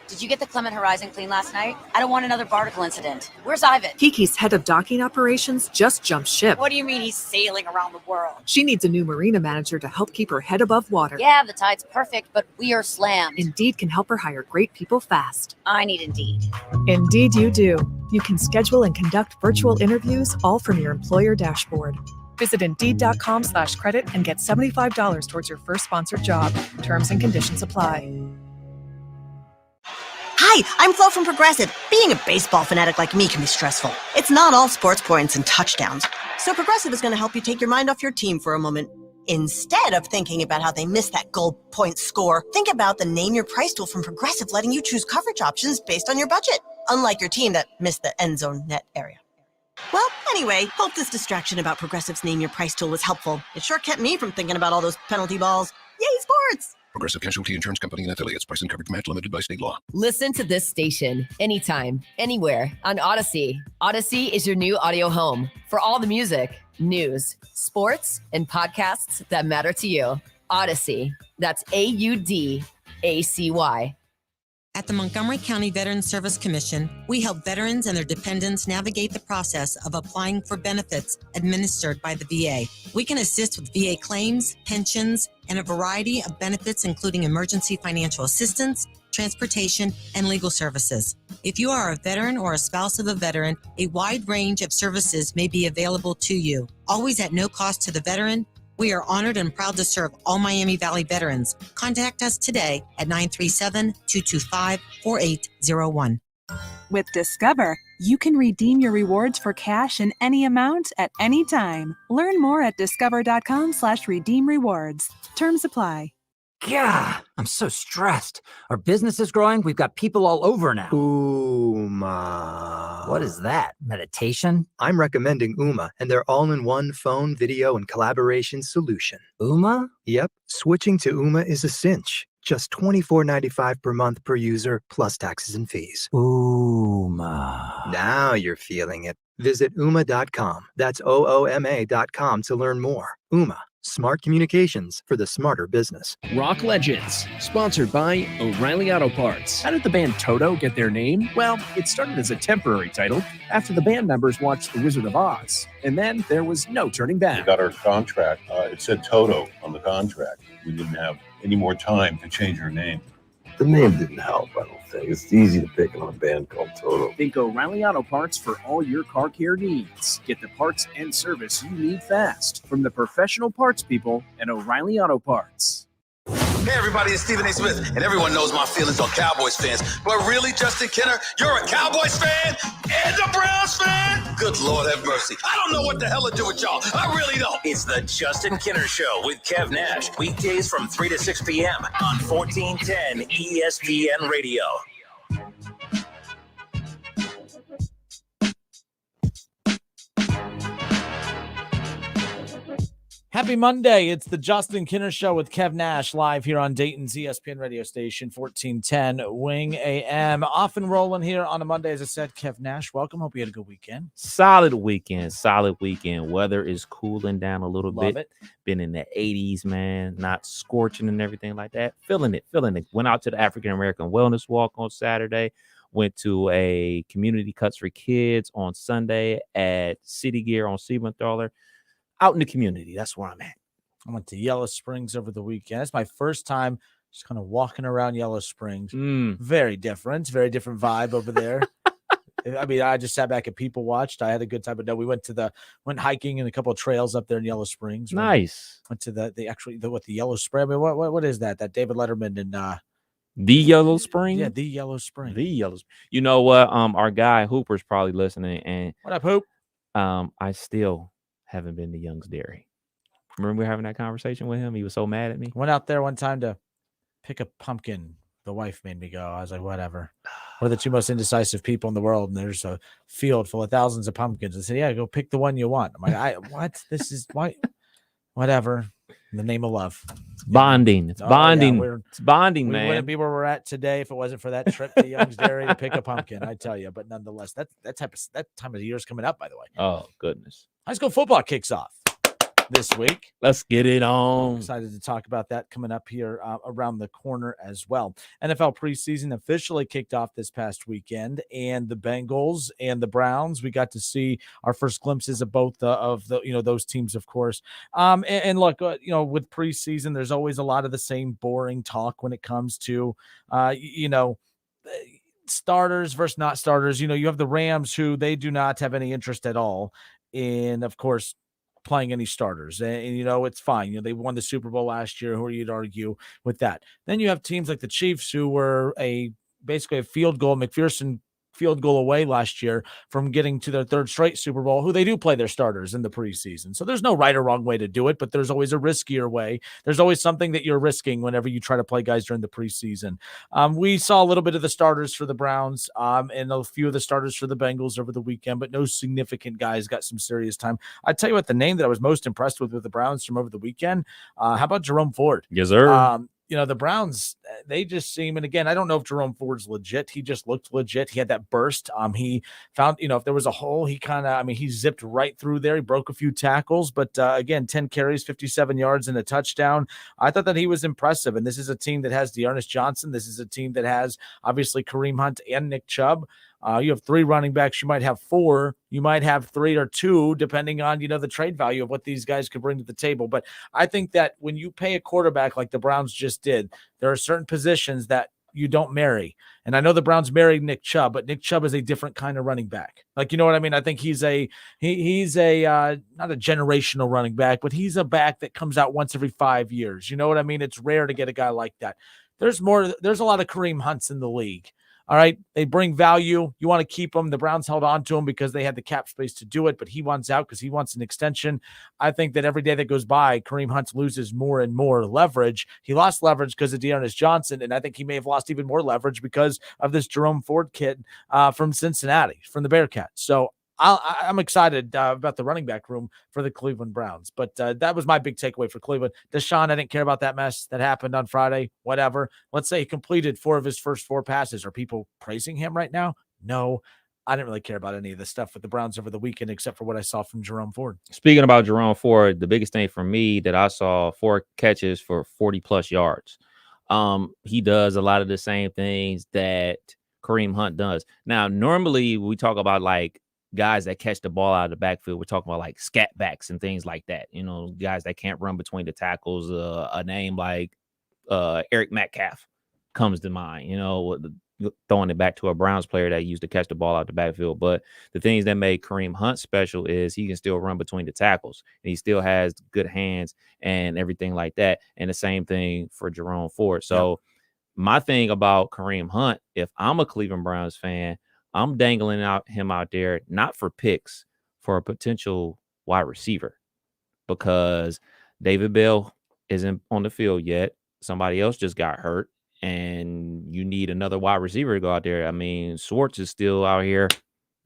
Did you get the Clement Horizon clean last night? I don't want another barnacle incident. Where's Ivan? Kiki's head of docking operations just jumped ship. What do you mean he's sailing around the world? She needs a new marina manager to help keep her head above water. Yeah, the tide's perfect, but we are slammed. Indeed can help her hire great people fast. I need Indeed. Indeed you do. You can schedule and conduct virtual interviews all from your employer dashboard. Visit Indeed.com/credit and get $75 towards your first sponsored job. Terms and conditions apply. Hi, I'm Flo from Progressive. Being a baseball fanatic like me can be stressful. It's not all sports points and touchdowns. So Progressive is going to help you take your mind off your team for a moment. Instead of thinking about how they missed that goal point score, think about the Name Your Price tool from Progressive, letting you choose coverage options based on your budget, unlike your team that missed the end zone net area. Well, anyway, hope this distraction about Progressive's Name Your Price tool was helpful. It sure kept me from thinking about all those penalty balls. Yay, sports! Progressive Casualty Insurance Company and affiliates. Price and coverage match limited by state law. Listen to this station anytime, anywhere on Odyssey. Odyssey is your new audio home for all the music, news, sports, and podcasts that matter to you. Odyssey. That's AUDACY. At the Montgomery County Veterans Service Commission, we help veterans and their dependents navigate the process of applying for benefits administered by the VA. We can assist with VA claims, pensions, and a variety of benefits, including emergency financial assistance, transportation, and legal services. If you are a veteran or a spouse of a veteran, a wide range of services may be available to you, always at no cost to the veteran. We are honored and proud to serve all Miami Valley veterans. Contact us today at 937-225-4801. With Discover, you can redeem your rewards for cash in any amount at any time. Learn more at discover.com/redeem rewards. Terms apply. Yeah, I'm so stressed. Our business is growing. We've got people all over now. Ooma. What is that? Meditation? I'm recommending Ooma and their all-in-one phone, video, and collaboration solution. Ooma? Yep. Switching to Ooma is a cinch. Just $24.95 per month per user, plus taxes and fees. Ooma. Now you're feeling it. Visit Ooma.com. That's OOMA.com to learn more. Ooma. Smart communications for the smarter business. Rock Legends, sponsored by O'Reilly Auto Parts. How did the band Toto get their name? Well, it started as a temporary title after the band members watched The Wizard of Oz, and then there was no turning back. We got our contract. It said Toto on the contract. We didn't have any more time to change our name. The name didn't help, I don't think. It's easy to pick on a band called Toto. Think O'Reilly Auto Parts for all your car care needs. Get the parts and service you need fast from the professional parts people at O'Reilly Auto Parts. Hey everybody, it's Stephen A. Smith, and everyone knows my feelings on Cowboys fans. But really, Justin Kenner, you're a Cowboys fan and a Browns fan? Good Lord have mercy. I don't know what the hell to do with y'all. I really don't. It's the Justin Kenner Show with Kev Nash. Weekdays from 3 to 6 p.m. on 1410 ESPN Radio. Happy Monday. It's the Justin Kenner Show with Kev Nash live here on Dayton's ESPN radio station, 1410 Wing AM. Off and rolling here on a Monday. As I said, Kev Nash, welcome. Hope you had a good weekend. Solid weekend. Weather is cooling down a little Love bit. it. Been in the 80s, man. Not scorching and everything like that. Feeling it. Went out to the African American Wellness Walk on Saturday. Went to a community cuts for kids on Sunday at City Gear on Siebenthaler. Out in the community. That's where I'm at. I went to Yellow Springs over the weekend. It's my first time just kind of walking around Yellow Springs. Very different vibe over there. I mean, I just sat back and people watched. I had a good time, but no, we went hiking in a couple of trails up there in Yellow Springs. Nice. Went to the Yellow Spring. I mean, what is that? That David Letterman and the Yellow Spring? Yeah, the Yellow Spring. The Yellow Spring. You know what? Our guy Hooper's probably listening. And what up, Hoop? I still haven't been to Young's Dairy. Remember we were having that conversation with him? He was so mad at me. Went out there one time to pick a pumpkin. The wife made me go. I was like, whatever. We're the two most indecisive people in the world, and there's a field full of thousands of pumpkins. I said, yeah, go pick the one you want. I'm like, what? This is why? Whatever. In the name of love. Bonding. It's bonding. Yeah, it's bonding, man. We wouldn't be where we're at today if it wasn't for that trip to Young's Dairy to pick a pumpkin, I tell you. But nonetheless, that time of the year is coming up, by the way. Oh, goodness. High school football kicks off this week. Let's get it on. I'm excited to talk about that coming up here around the corner as well. NFL preseason officially kicked off this past weekend, and the Bengals and the Browns, we got to see our first glimpses of both those teams, of course. And look, with preseason, there's always a lot of the same boring talk when it comes to, starters versus not starters. You have the Rams, who they do not have any interest at all in, of course, playing any starters. And it's fine. They won the Super Bowl last year. Who are you to argue with that? Then you have teams like the Chiefs, who were basically a McPherson field goal away last year from getting to their third straight Super Bowl, who they do play their starters in the preseason. So there's no right or wrong way to do it, but there's always a riskier way. There's always something that you're risking whenever you try to play guys during the preseason. We saw a little bit of the starters for the Browns and a few of the starters for the Bengals over the weekend, but no significant guys got some serious time. I tell you what, the name that I was most impressed with the Browns from over the weekend, how about Jerome Ford? Yes, sir. The Browns, they just seem, and again, I don't know if Jerome Ford's legit. He just looked legit. He had that burst. He found, if there was a hole, he zipped right through there. He broke a few tackles, but again, 10 carries, 57 yards and a touchdown. I thought that he was impressive. And this is a team that has Dearness Johnson. This is a team that has obviously Kareem Hunt and Nick Chubb. You have 3 running backs. You might have 4. You might have 3 or 2, depending on, the trade value of what these guys could bring to the table. But I think that when you pay a quarterback like the Browns just did, there are certain positions that you don't marry. And I know the Browns married Nick Chubb, but Nick Chubb is a different kind of running back. Like, you know what I mean? I think he's a not a generational running back, but he's a back that comes out once every 5 years. You know what I mean? It's rare to get a guy like that. There's a lot of Kareem Hunts in the league. All right, they bring value. You want to keep them. The Browns held on to him because they had the cap space to do it, but he wants out because he wants an extension. I think that every day that goes by, Kareem Hunt loses more and more leverage. He lost leverage because of Dearness Johnson, and I think he may have lost even more leverage because of this Jerome Ford kid from Cincinnati, from the Bearcats. So I'm excited about the running back room for the Cleveland Browns. But that was my big takeaway for Cleveland. Deshaun, I didn't care about that mess that happened on Friday. Whatever. Let's say he completed 4 of his first 4 passes. Are people praising him right now? No. I didn't really care about any of the stuff with the Browns over the weekend, except for what I saw from Jerome Ford. Speaking about Jerome Ford, the biggest thing for me that I saw, 4 catches for 40-plus yards. He does a lot of the same things that Kareem Hunt does. Now, normally we talk about guys that catch the ball out of the backfield. We're talking about scat backs and things like that. Guys that can't run between the tackles. A name like Eric Metcalf. comes to mind, throwing it back to a Browns player that used to catch the ball out the backfield. But the things that made Kareem Hunt special is he can still run between the tackles, and he still has good hands and everything like that. And the same thing for Jerome Ford. So my thing about Kareem Hunt, if I'm a Cleveland Browns fan, I'm dangling him out there, not for picks, for a potential wide receiver, because David Bell isn't on the field yet. Somebody else just got hurt, and you need another wide receiver to go out there. I mean, Swartz is still out here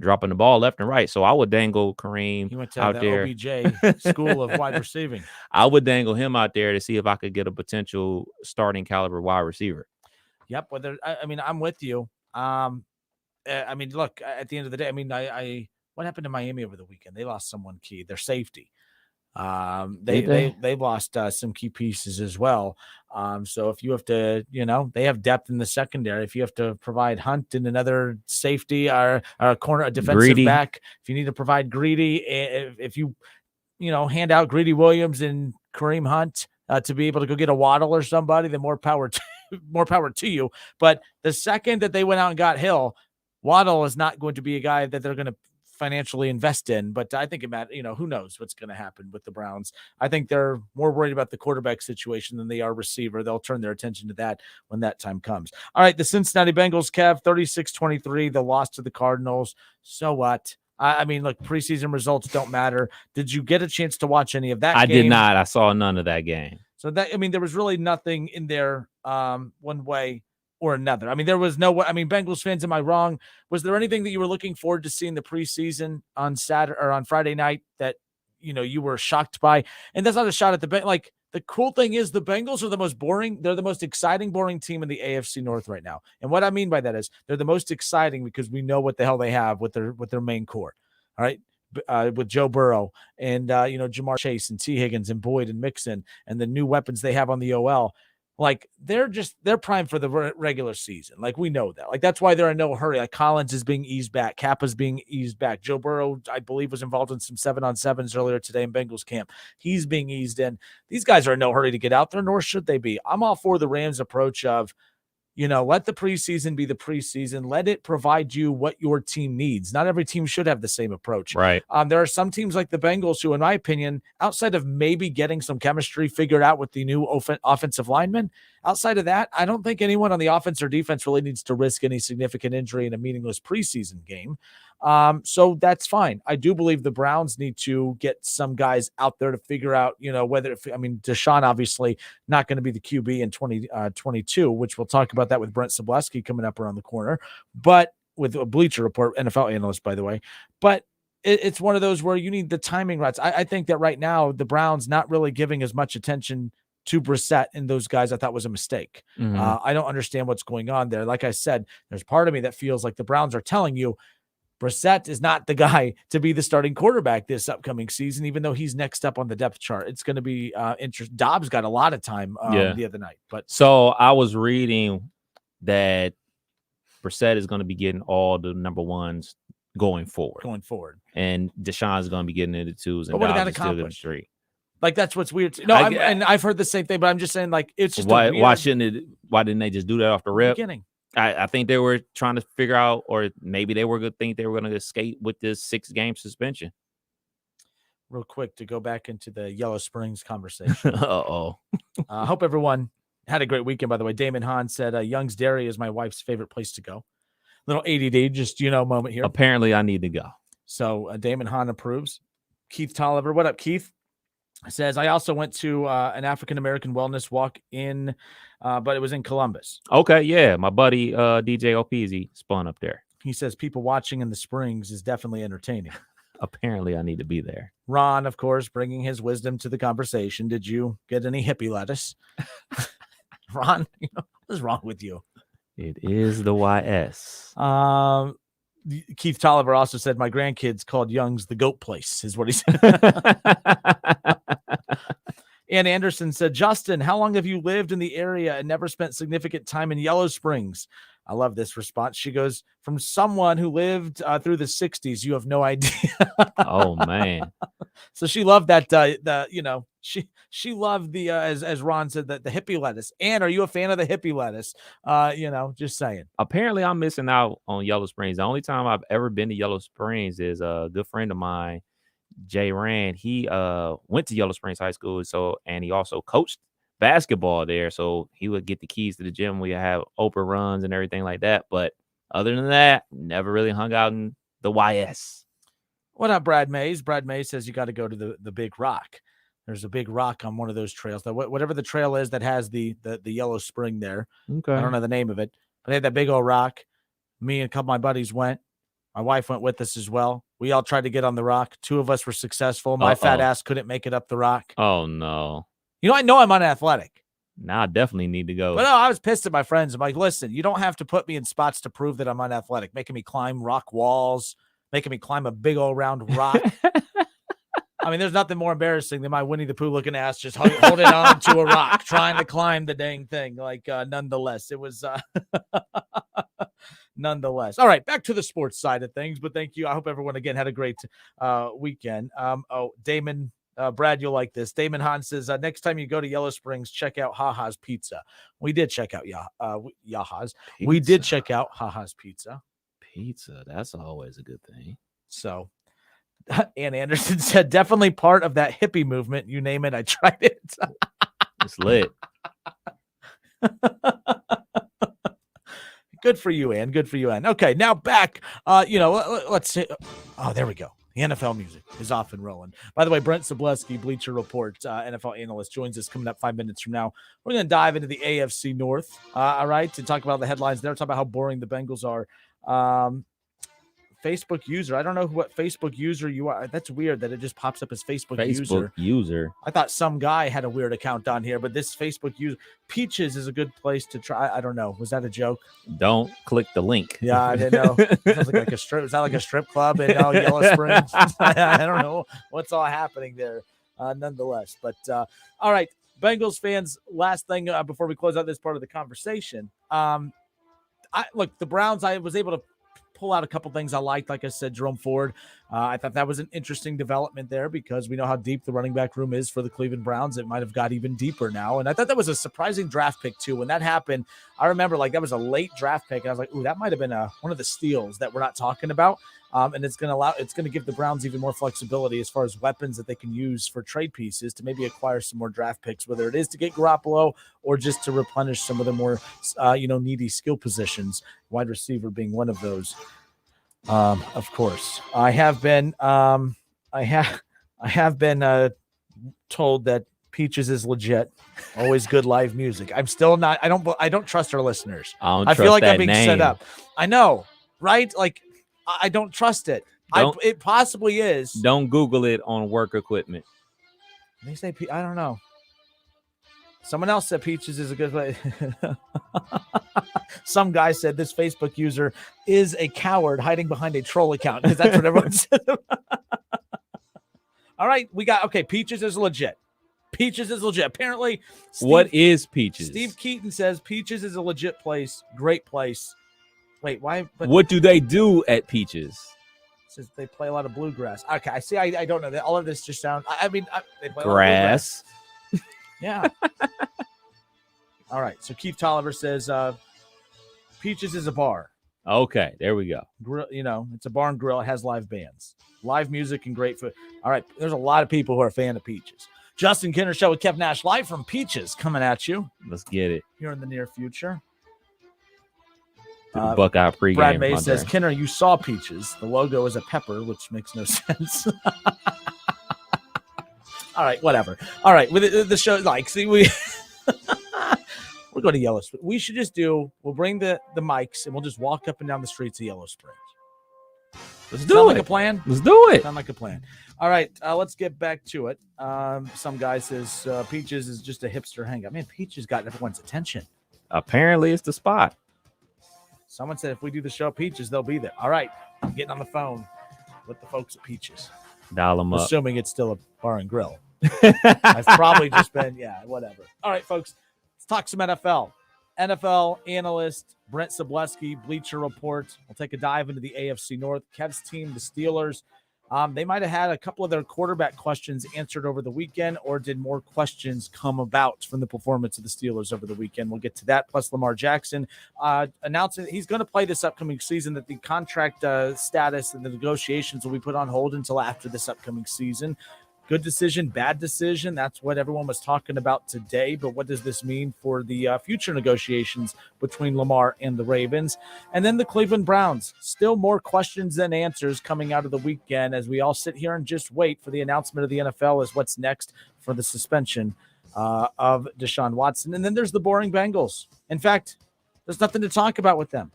dropping the ball left and right. So I would dangle Kareem out there. OBJ school of wide receiving. I would dangle him out there to see if I could get a potential starting caliber wide receiver. Yep. Whether I'm with you. Look, at the end of the day, what happened to Miami over the weekend? They lost someone key, their safety. They lost some key pieces as well. So if you have to, they have depth in the secondary. If you have to provide Hunt and another safety or a corner, a defensive back, if you need to provide Greedy, if you hand out Greedy Williams and Kareem Hunt to be able to go get a Waddle or somebody, then more power to you. But the second that they went out and got Hill, Waddle is not going to be a guy that they're going to financially invest in, but I think who knows what's going to happen with the Browns. I think they're more worried about the quarterback situation than they are receiver. They'll turn their attention to that when that time comes. All right, the Cincinnati Bengals, Kev, 36-23, the loss to the Cardinals. So what? Look, preseason results don't matter. Did you get a chance to watch any of that game? I did not. I saw none of that game. So there was really nothing in there one way or another. There was no way. Bengals fans, am I wrong? Was there anything that you were looking forward to seeing the preseason on Saturday or on Friday night that, you were shocked by? And that's not a shot at the the cool thing is the Bengals are the most boring. They're the most exciting, boring team in the AFC North right now. And what I mean by that is they're the most exciting because we know what the hell they have with their main core. All right. With Joe Burrow and, Jamar Chase and T. Higgins and Boyd and Mixon and the new weapons they have on the OL. They're primed for the regular season. We know that. That's why they're in no hurry. Collins is being eased back. Kappa's being eased back. Joe Burrow, I believe, was involved in some 7-on-7s earlier today in Bengals camp. He's being eased in. These guys are in no hurry to get out there, nor should they be. I'm all for the Rams' approach of, let the preseason be the preseason. Let it provide you what your team needs. Not every team should have the same approach. Right. There are some teams like the Bengals who, in my opinion, outside of maybe getting some chemistry figured out with the new offensive linemen, outside of that, I don't think anyone on the offense or defense really needs to risk any significant injury in a meaningless preseason game. So that's fine. I do believe the Browns need to get some guys out there to figure out, whether, Deshaun obviously not going to be the QB in 2022, which we'll talk about that with Brent Sobleski coming up around the corner, but with a Bleacher Report, NFL analyst, by the way. But it's one of those where you need the timing rights. I think that right now the Browns not really giving as much attention to Brissett and those guys I thought was a mistake. Mm-hmm. I don't understand what's going on there. Like I said, there's part of me that feels like the Browns are telling you Brissett is not the guy to be the starting quarterback this upcoming season, even though he's next up on the depth chart. It's going to be interesting. Dobbs got a lot of time the other night. But so I was reading that Brissett is going to be getting all the number ones going forward. And Deshaun is going to be getting into twos. And but what did that accomplish? That's what's weird. No, and I've heard the same thing, but I'm just saying, it's just why didn't they just do that off the rip? Beginning. I think they were trying to figure out, or maybe they were going to think they were going to escape with this 6-game suspension. Real quick to go back into the Yellow Springs conversation. I hope everyone had a great weekend, by the way. Damon Hahn said, Young's Dairy is my wife's favorite place to go. Little ADD, just, moment here. Apparently I need to go. So Damon Hahn approves. Keith Tolliver. What up, Keith? Says, I also went to an African-American wellness walk in, but it was in Columbus. Okay, yeah. My buddy DJ Opeasy spun up there. He says people watching in the Springs is definitely entertaining. Apparently, I need to be there. Ron, of course, bringing his wisdom to the conversation. Did you get any hippie lettuce? Ron, what is wrong with you? It is the YS. Keith Tolliver also said, my grandkids called Young's the goat place, is what he said. Ann Anderson said, Justin, how long have you lived in the area and never spent significant time in Yellow Springs? I love this response. She goes, from someone who lived through the 60s, you have no idea. Oh, man. So she loved that. She loved the as Ron said, the hippie lettuce. And are you a fan of the hippie lettuce? Just saying. Apparently, I'm missing out on Yellow Springs. The only time I've ever been to Yellow Springs is a good friend of mine, Jay Rand. He went to Yellow Springs High School, and he also coached basketball there. So he would get the keys to the gym. We have open runs and everything like that. But other than that, never really hung out in the YS. What up, Brad Mays? Brad Mays says you got to go to the Big Rock. There's a big rock on one of those trails. Whatever the trail is that has the Yellow Spring there. Okay. I don't know the name of it, but they had that big old rock. Me and a couple of my buddies went. My wife went with us as well. We all tried to get on the rock. 2 of us were successful. My fat ass couldn't make it up the rock. Oh, no. I know I'm unathletic. Now I definitely need to go. But no, I was pissed at my friends. I'm like, listen, you don't have to put me in spots to prove that I'm unathletic, making me climb rock walls, making me climb a big old round rock. I mean, there's nothing more embarrassing than my Winnie the Pooh looking ass just holding on to a rock, trying to climb the dang thing. Nonetheless, it was nonetheless. All right, back to the sports side of things. But thank you. I hope everyone again had a great weekend. Damon, Brad, you'll like this. Damon Hahn says, next time you go to Yellow Springs, check out Haha's Pizza. We did check out Yaha's. We did check out Haha's Pizza. Pizza, that's always a good thing. So. Ann Anderson said, definitely part of that hippie movement. You name it, I tried it. It's lit. Good for you, Ann. Good for you, Ann. Okay, now back. Let's see. Oh, there we go. The NFL music is off and rolling. By the way, Brent Sobleski, Bleacher Report, NFL analyst, joins us coming up 5 minutes from now. We're going to dive into the AFC North, all right, to talk about the headlines there, talk about how boring the Bengals are. Facebook user. I don't know what Facebook user you are. That's weird that it just pops up as Facebook user. I thought some guy had a weird account on here, but this Facebook user, Peaches, is a good place to try. I don't know. Was that a joke? Don't click the link. Yeah, I didn't know. Sounds like a strip. Is that like a strip club in Yellow Springs? I don't know what's all happening there. Nonetheless, but all right, Bengals fans. Last thing before we close out this part of the conversation. Look, the Browns. I was able to pull out a couple things I liked. Like I said, Jerome Ford. I thought that was an interesting development there because we know how deep the running back room is for the Cleveland Browns. It might have got even deeper now. And I thought that was a surprising draft pick too. When that happened, I remember that was a late draft pick. And I was like, ooh, that might have been one of the steals that we're not talking about. And it's going to give the Browns even more flexibility as far as weapons that they can use for trade pieces to maybe acquire some more draft picks, whether it is to get Garoppolo or just to replenish some of the more, needy skill positions, wide receiver being one of those. Of course, I have been told that Peaches is legit. Always good live music. I'm still not. I don't trust our listeners. I feel like I'm being set up. I know, right? Like I don't trust it. It possibly is. Don't Google it on work equipment. They say I don't know. Someone else said Peaches is a good play. Some guy said this Facebook user is a coward hiding behind a troll account because that's what everyone says. All right, Peaches is legit. Peaches is legit. Apparently, what is Peaches? Steve Keaton says Peaches is a legit place, great place. Wait, why? What do they do at Peaches? Says they play a lot of bluegrass. Okay, I see. I don't know that. All of this just sounds. They play grass. Yeah. All right. So Keith Tolliver says Peaches is a bar. Okay, there we go. Grill, it's a bar and grill. It has live bands, live music, and great food. All right. There's a lot of people who are a fan of Peaches. Justin Kinner Show with Kev Nash live from Peaches coming at you. Let's get it. Here in the near future. Buckeye pregame. Brad May says, Kinner, you saw Peaches. The logo is a pepper, which makes no sense. All right, whatever. All right, with the show, we're going to Yellow Springs. We should just we'll bring the mics and we'll just walk up and down the streets of Yellow Springs. Let's do it. Like a plan? Let's do it. Sound like a plan. All right, let's get back to it. Some guy says Peaches is just a hipster hangout. Man, Peaches got everyone's attention. Apparently, it's the spot. Someone said if we do the show Peaches, they'll be there. All right, I'm getting on the phone with the folks at Peaches. Dial them up. Assuming it's still a bar and grill. I've probably just been, whatever. All right, folks, let's talk some NFL. NFL analyst Brent Sobleski, Bleacher Report. We'll take a dive into the AFC North. Kev's team, the Steelers. They might have had a couple of their quarterback questions answered over the weekend, or did more questions come about from the performance of the Steelers over the weekend? We'll get to that. Plus Lamar Jackson announcing that he's going to play this upcoming season, that the contract status and the negotiations will be put on hold until after this upcoming season. Good decision, bad decision. That's what everyone was talking about today. But what does this mean for the future negotiations between Lamar and the Ravens? And then the Cleveland Browns. Still more questions than answers coming out of the weekend as we all sit here and just wait for the announcement of the NFL as what's next for the suspension of Deshaun Watson. And then there's the boring Bengals. In fact, there's nothing to talk about with them.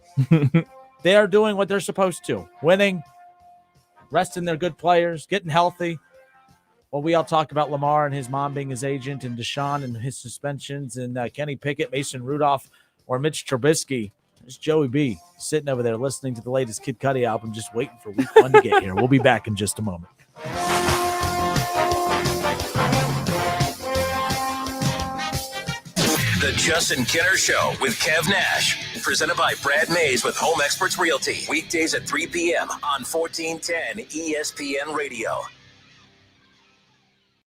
They are doing what they're supposed to. Winning, resting their good players, getting healthy. Well, we all talk about Lamar and his mom being his agent, and Deshaun and his suspensions, and Kenny Pickett, Mason Rudolph, or Mitch Trubisky. There's Joey B sitting over there listening to the latest Kid Cudi album, just waiting for week 1 to get here. We'll be back in just a moment. The Justin Kinner Show with Kev Nash. Presented by Brad Mays with Home Experts Realty. Weekdays at 3 p.m. on 1410 ESPN Radio.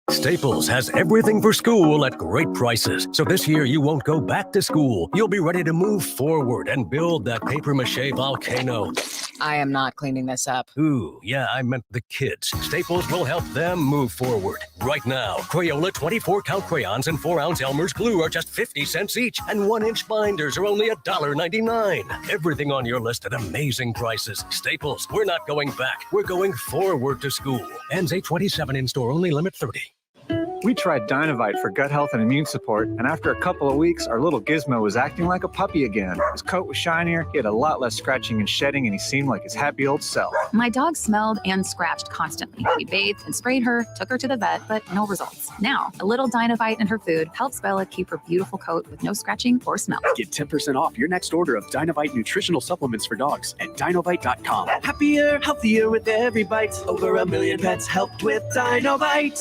Staples has everything for school at great prices. So this year you won't go back to school. You'll be ready to move forward and build that papier-mâché volcano. I am not cleaning this up. Ooh, yeah, I meant the kids. Staples will help them move forward. Right now, Crayola 24-count crayons and 4-ounce Elmer's glue are just 50 cents each, and 1-inch binders are only $1.99. Everything on your list at amazing prices. Staples, we're not going back. We're going forward to school. Ends 8/27 in-store only, limit 30. We tried Dynovite for gut health and immune support, and after a couple of weeks, our little Gizmo was acting like a puppy again. His coat was shinier, he had a lot less scratching and shedding, and he seemed like his happy old self. My dog smelled and scratched constantly. We bathed and sprayed her, took her to the vet, but no results. Now, a little Dynovite in her food helps Bella keep her beautiful coat with no scratching or smell. Get 10% off your next order of Dynovite nutritional supplements for dogs at Dynovite.com. Happier, healthier with every bite. Over 1 million pets helped with Dynovite.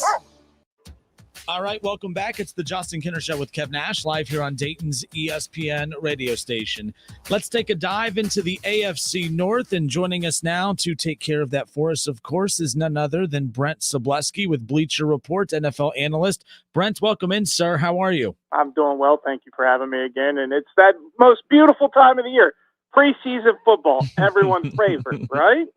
All right, welcome back. It's the Justin Kinner Show with Kev Nash, live here on Dayton's ESPN radio station. Let's take a dive into the AFC North, and joining us now to take care of that for us, of course, is none other than Brent Sobleski with Bleacher Report, NFL analyst. Brent, welcome in, sir. How are you? I'm doing well. Thank you for having me again. And it's that most beautiful time of the year, preseason football, everyone's favorite, right?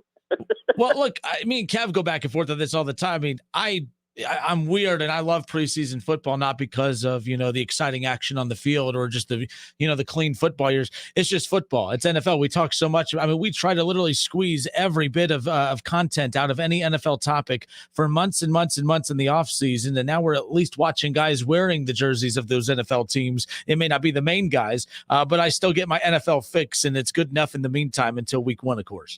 Well, look, me and Kev go back and forth on this all the time. I mean, I'm weird, and I love preseason football, not because of, the exciting action on the field or just the clean football years. It's just football. It's NFL. We talk so much. I mean, we try to literally squeeze every bit of content out of any NFL topic for months and months and months in the offseason. And now we're at least watching guys wearing the jerseys of those NFL teams. It may not be the main guys, but I still get my NFL fix, and it's good enough in the meantime until week 1, of course.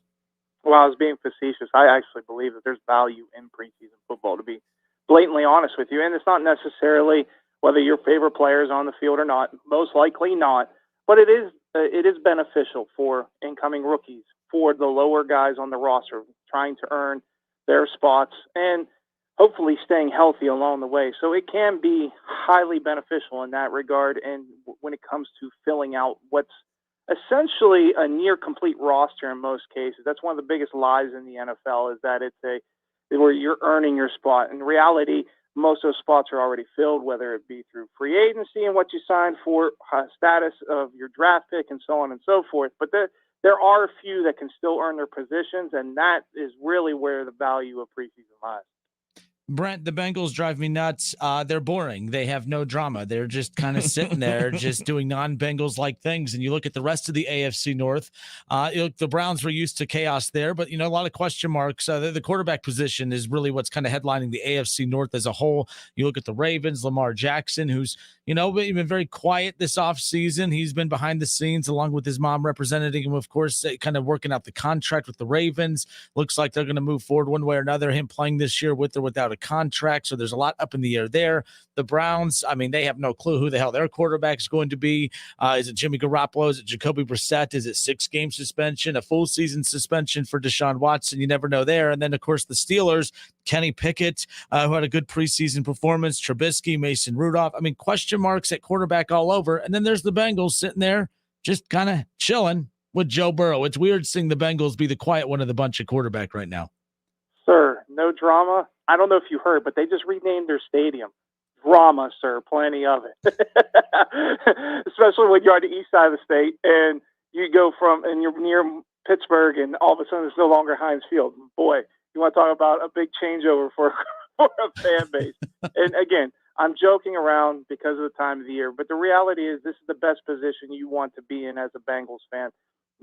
Well, I was being facetious. I actually believe that there's value in preseason football, to be blatantly honest with you. And it's not necessarily whether your favorite player is on the field or not, most likely not, but it is beneficial for incoming rookies, for the lower guys on the roster trying to earn their spots and hopefully staying healthy along the way. So it can be highly beneficial in that regard. And when it comes to filling out what's essentially a near complete roster in most cases, that's one of the biggest lies in the NFL, is that it's where you're earning your spot. In reality, most of those spots are already filled, whether it be through free agency and what you signed for, status of your draft pick, and so on and so forth. But there are a few that can still earn their positions, and that is really where the value of preseason lies. Brent, the Bengals drive me nuts. They're boring. They have no drama. They're just kind of sitting there, just doing non-Bengals-like things. And you look at the rest of the AFC North. The Browns were used to chaos there, but, a lot of question marks. The quarterback position is really what's kind of headlining the AFC North as a whole. You look at the Ravens, Lamar Jackson, who's, been very quiet this offseason. He's been behind the scenes along with his mom representing him, of course, kind of working out the contract with the Ravens. Looks like they're going to move forward one way or another, him playing this year with or without a contract. So there's a lot up in the air there. The Browns, they have no clue who the hell their quarterback is going to be. Is it Jimmy Garoppolo? Is it Jacoby Brissett? Is it 6-game suspension, a full season suspension for Deshaun Watson? You never know there. And then, of course, the Steelers, Kenny Pickett, who had a good preseason performance, Trubisky, Mason Rudolph. Question marks at quarterback all over. And then there's the Bengals sitting there just kind of chilling with Joe Burrow. It's weird seeing the Bengals be the quiet one of the bunch at quarterback right now. Sir, no drama. I don't know if you heard, but they just renamed their stadium. Drama, sir, plenty of it. Especially when you're on the east side of the state and you go and you're near Pittsburgh, and all of a sudden it's no longer Heinz Field. Boy, you want to talk about a big changeover for a fan base. And again, I'm joking around because of the time of the year, but the reality is this is the best position you want to be in as a Bengals fan.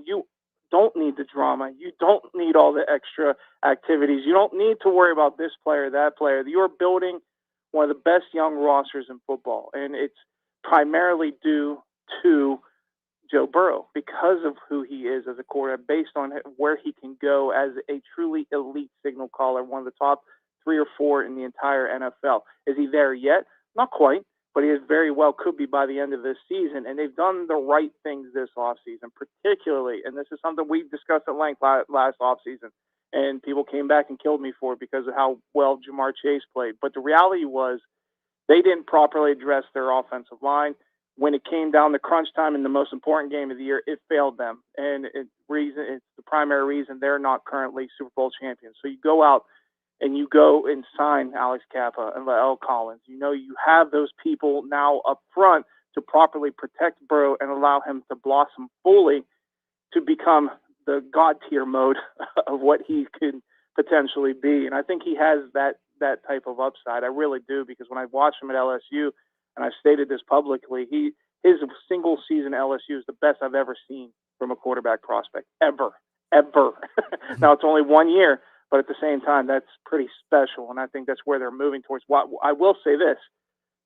You don't need the drama. You don't need all the extra activities. You don't need to worry about this player, that player. You're building one of the best young rosters in football, and it's primarily due to Joe Burrow because of who he is as a quarterback, based on where he can go as a truly elite signal caller, one of the top 3 or 4 in the entire NFL. Is he there yet? Not quite, but he is very well could be by the end of this season. And they've done the right things this offseason, particularly, and this is something we discussed at length last offseason, and people came back and killed me for it because of how well Jamar Chase played. But the reality was they didn't properly address their offensive line. When it came down to crunch time in the most important game of the year, it failed them. And it's the primary reason they're not currently Super Bowl champions. So you go out and you go and sign Alex Kappa and Lael Collins. You know, you have those people now up front to properly protect Burrow and allow him to blossom fully to become the God tier mode of what he could potentially be. And I think he has that type of upside. I really do, because when I watched him at LSU, and I've stated this publicly, his single season at LSU is the best I've ever seen from a quarterback prospect, ever. Now, it's only 1 year, but at the same time, that's pretty special, and I think that's where they're moving towards. I will say this.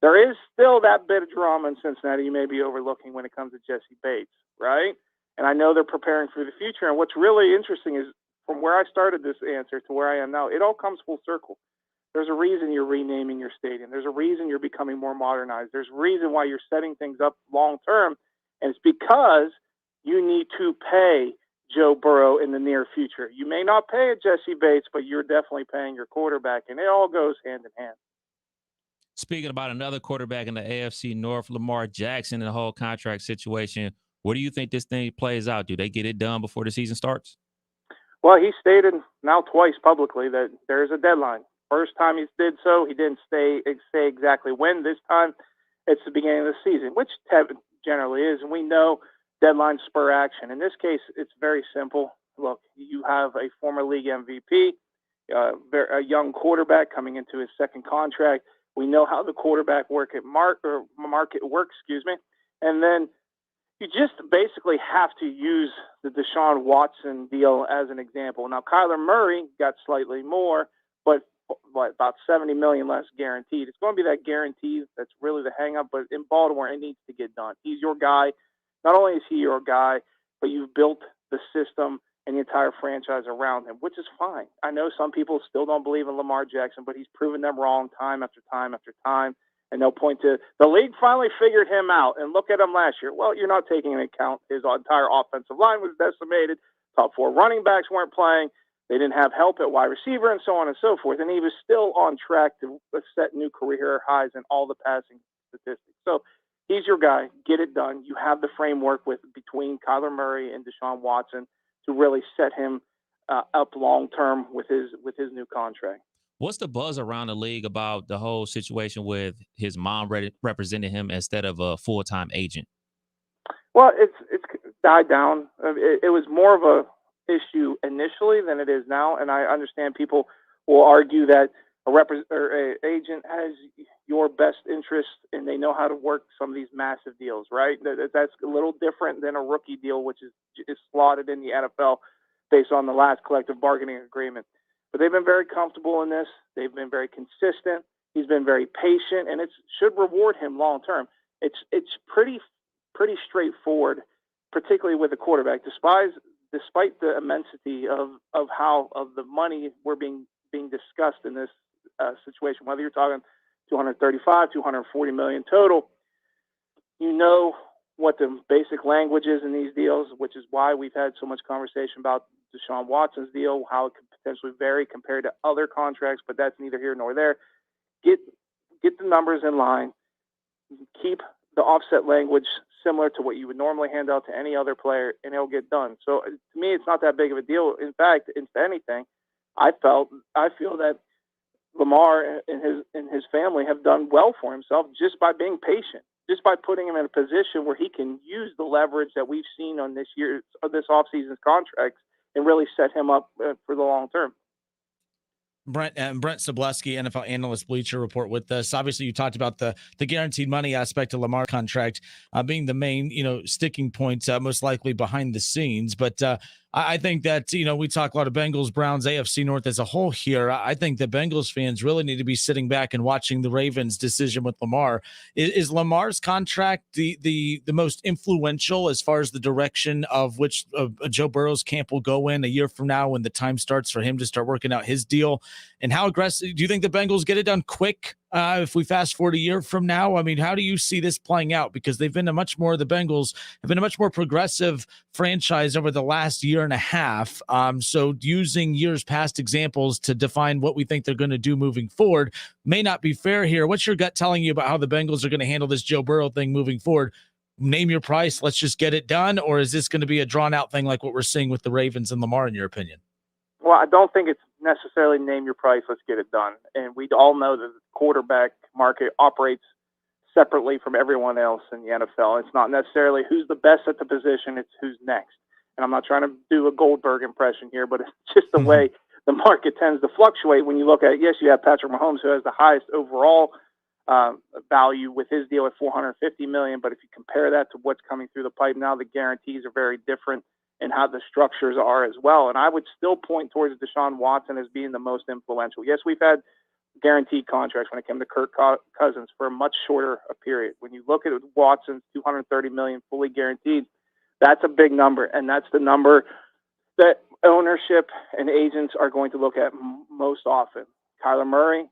There is still that bit of drama in Cincinnati you may be overlooking when it comes to Jesse Bates, right? And I know they're preparing for the future, and what's really interesting is from where I started this answer to where I am now, it all comes full circle. There's a reason you're renaming your stadium. There's a reason you're becoming more modernized. There's a reason why you're setting things up long term, and it's because you need to pay Joe Burrow in the near future. You may not pay a Jesse Bates, but you're definitely paying your quarterback, and it all goes hand in hand. Speaking about another quarterback in the AFC North, Lamar Jackson, and the whole contract situation, where do you think this thing plays out? Do they get it done before the season starts? Well, he stated now twice publicly that there's a deadline. First time he did so, he didn't say exactly when. This time, it's the beginning of the season, which generally is. And we know deadlines spur action. In this case, it's very simple. Look, you have a former league MVP, a young quarterback coming into his second contract. We know how the quarterback market works, and then you just basically have to use the Deshaun Watson deal as an example. Now, Kyler Murray got slightly more, but about $70 million less guaranteed. It's going to be that guarantee that's really the hang-up, but in Baltimore, it needs to get done. He's your guy. Not only is he your guy, but you've built the system and the entire franchise around him, which is fine. I know some people still don't believe in Lamar Jackson, but he's proven them wrong time after time after time, and they'll point to the league finally figured him out, and look at him last year. Well, you're not taking into account his entire offensive line was decimated, top 4 running backs weren't playing, they didn't have help at wide receiver, and so on and so forth, and he was still on track to set new career highs in all the passing statistics. So he's your guy. Get it done. You have the framework between Kyler Murray and Deshaun Watson to really set him up long term with his new contract. What's the buzz around the league about the whole situation with his mom representing him instead of a full-time agent? Well, it's died down. It was more of a issue initially than it is now, and I understand people will argue that a agent has your best interest and they know how to work some of these massive deals, right? That's a little different than a rookie deal, which is slotted in the NFL based on the last collective bargaining agreement. But they've been very comfortable in this. They've been very consistent. He's been very patient, and it should reward him long term. It's pretty straightforward, particularly with a quarterback. Despite the immensity of the money we're being discussed in this situation, whether you're talking 235, 240 million total, you know what the basic language is in these deals, which is why we've had so much conversation about Deshaun Watson's deal, how it could potentially vary compared to other contracts, but that's neither here nor there. Get the numbers in line. Keep the offset language similar to what you would normally hand out to any other player, and it'll get done. So to me, it's not that big of a deal. In fact, if anything, I feel that Lamar and his family have done well for himself just by being patient, just by putting him in a position where he can use the leverage that we've seen on this offseason's contracts and really set him up for the long term. Brent Sobleski, NFL Analyst, Bleacher Report with us. Obviously, you talked about the guaranteed money aspect of Lamar contract being the main, sticking point, most likely behind the scenes. But I think that, we talk a lot of Bengals, Browns, AFC North as a whole here. I think the Bengals fans really need to be sitting back and watching the Ravens' decision with Lamar. Is Lamar's contract the most influential as far as the direction of which Joe Burrow's camp will go in a year from now when the time starts for him to start working out his deal? And how aggressive do you think the Bengals get it done quick? If we fast forward a year from now, I mean, how do you see this playing out? Because the Bengals have been a much more progressive franchise over the last year and a half. So using years past examples to define what we think they're going to do moving forward may not be fair here. What's your gut telling you about how the Bengals are going to handle this Joe Burrow thing moving forward? Name your price. Let's just get it done. Or is this going to be a drawn out thing like what we're seeing with the Ravens and Lamar, in your opinion? Well, I don't think it's necessarily name your price, let's get it done. And we all know that the quarterback market operates separately from everyone else in the NFL. It's not necessarily who's the best at the position, it's who's next. And I'm not trying to do a Goldberg impression here, but it's just the way the market tends to fluctuate when you look at, yes, you have Patrick Mahomes, who has the highest overall value with his deal at $450 million. But if you compare that to what's coming through the pipe now, the guarantees are very different and how the structures are as well. And I would still point towards Deshaun Watson as being the most influential. Yes, we've had guaranteed contracts when it came to Kirk Cousins for a much shorter a period. When you look at Watson's $230 million fully guaranteed, that's a big number, and that's the number that ownership and agents are going to look at most often. Kyler Murray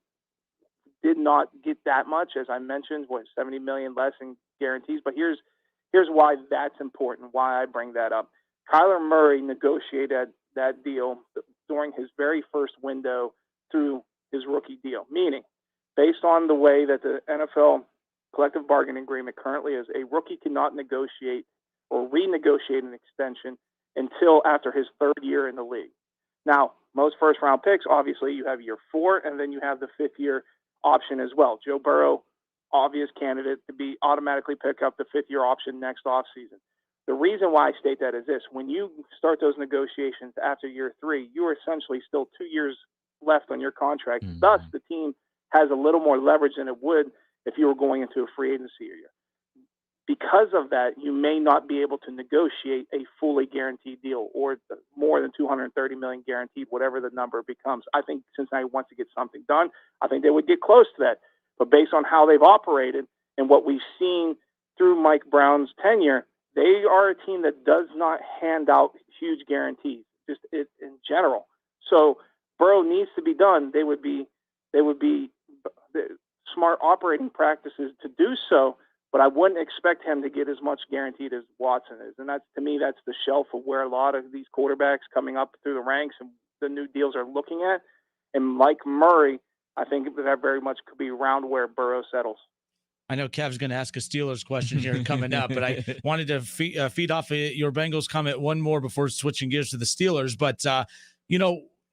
did not get that much, as I mentioned, $70 million less in guarantees. But here's why that's important, why I bring that up. Kyler Murray negotiated that deal during his very first window through his rookie deal, meaning based on the way that the NFL collective bargaining agreement currently is, a rookie cannot negotiate or renegotiate an extension until after his third year in the league. Now, most first-round picks, obviously, you have year 4, and then you have the fifth-year option as well. Joe Burrow, obvious candidate to be automatically pick up the fifth-year option next offseason. The reason why I state that is this: when you start those negotiations after year 3, you are essentially still 2 years left on your contract. Thus, the team has a little more leverage than it would if you were going into a free agency year. Because of that, you may not be able to negotiate a fully guaranteed deal or more than $230 million guaranteed, whatever the number becomes. I think Cincinnati wants to get something done. I think they would get close to that. But based on how they've operated and what we've seen through Mike Brown's tenure, they are a team that does not hand out huge guarantees, just in general. So Burrow needs to be done. They would be smart operating practices to do so, but I wouldn't expect him to get as much guaranteed as Watson is. And that's, to me, that's the shelf of where a lot of these quarterbacks coming up through the ranks and the new deals are looking at. And Mike Murray, I think that very much could be around where Burrow settles. I know Kev's going to ask a Steelers question here coming up, but I wanted to feed off your Bengals comment one more before switching gears to the Steelers. But,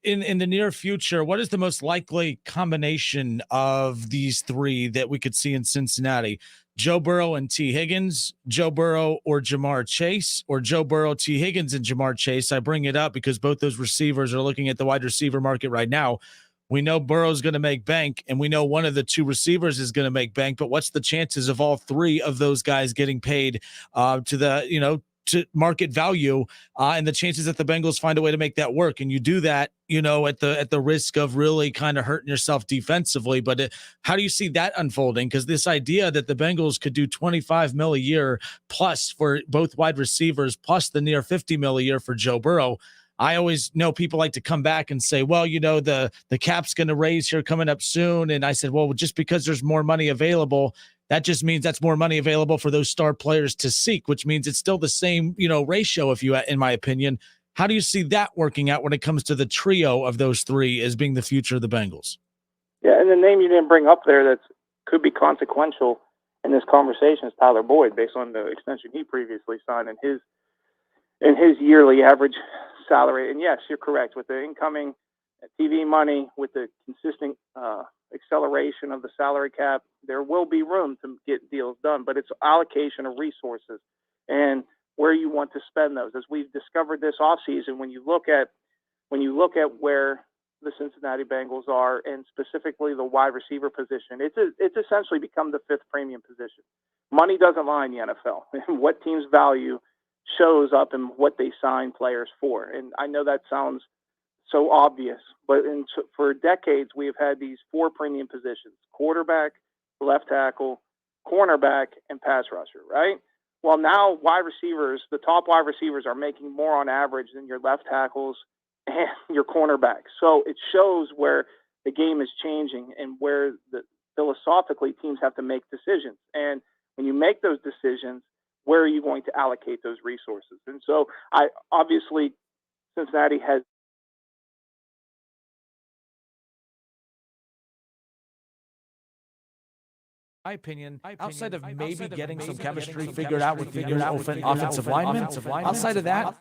in the near future, what is the most likely combination of these three that we could see in Cincinnati? Joe Burrow and T. Higgins, Joe Burrow or Jamar Chase, or Joe Burrow, T. Higgins, and Jamar Chase? I bring it up because both those receivers are looking at the wide receiver market right now. We know Burrow's going to make bank, and we know one of the two receivers is going to make bank, but what's the chances of all three of those guys getting paid to market value, and the chances that the Bengals find a way to make that work? And you do that, at the risk of really kind of hurting yourself defensively. But how do you see that unfolding? Because this idea that the Bengals could do $25 million a year plus for both wide receivers, plus the near $50 million a year for Joe Burrow, I always know people like to come back and say, well, the cap's going to raise here coming up soon. And I said, well, just because there's more money available, that just means that's more money available for those star players to seek, which means it's still the same, ratio, in my opinion. How do you see that working out when it comes to the trio of those three as being the future of the Bengals? Yeah, and the name you didn't bring up there that could be consequential in this conversation is Tyler Boyd, based on the extension he previously signed and his yearly average salary. And yes, you're correct. With the incoming TV money, with the consistent acceleration of the salary cap, there will be room to get deals done, but it's allocation of resources and where you want to spend those. As we've discovered this offseason, when you look at where the Cincinnati Bengals are, and specifically the wide receiver position, it's essentially become the fifth premium position. Money doesn't lie in the NFL. What teams value shows up in what they sign players for. And I know that sounds so obvious, but for decades we have had these four premium positions: quarterback, left tackle, cornerback, and pass rusher, right? Well, now wide receivers, the top wide receivers, are making more on average than your left tackles and your cornerbacks. So it shows where the game is changing and where philosophically teams have to make decisions. And when you make those decisions, where are you going to allocate those resources? And so obviously Cincinnati has my opinion, outside of maybe getting some chemistry figured out with the new offensive linemen, outside of that,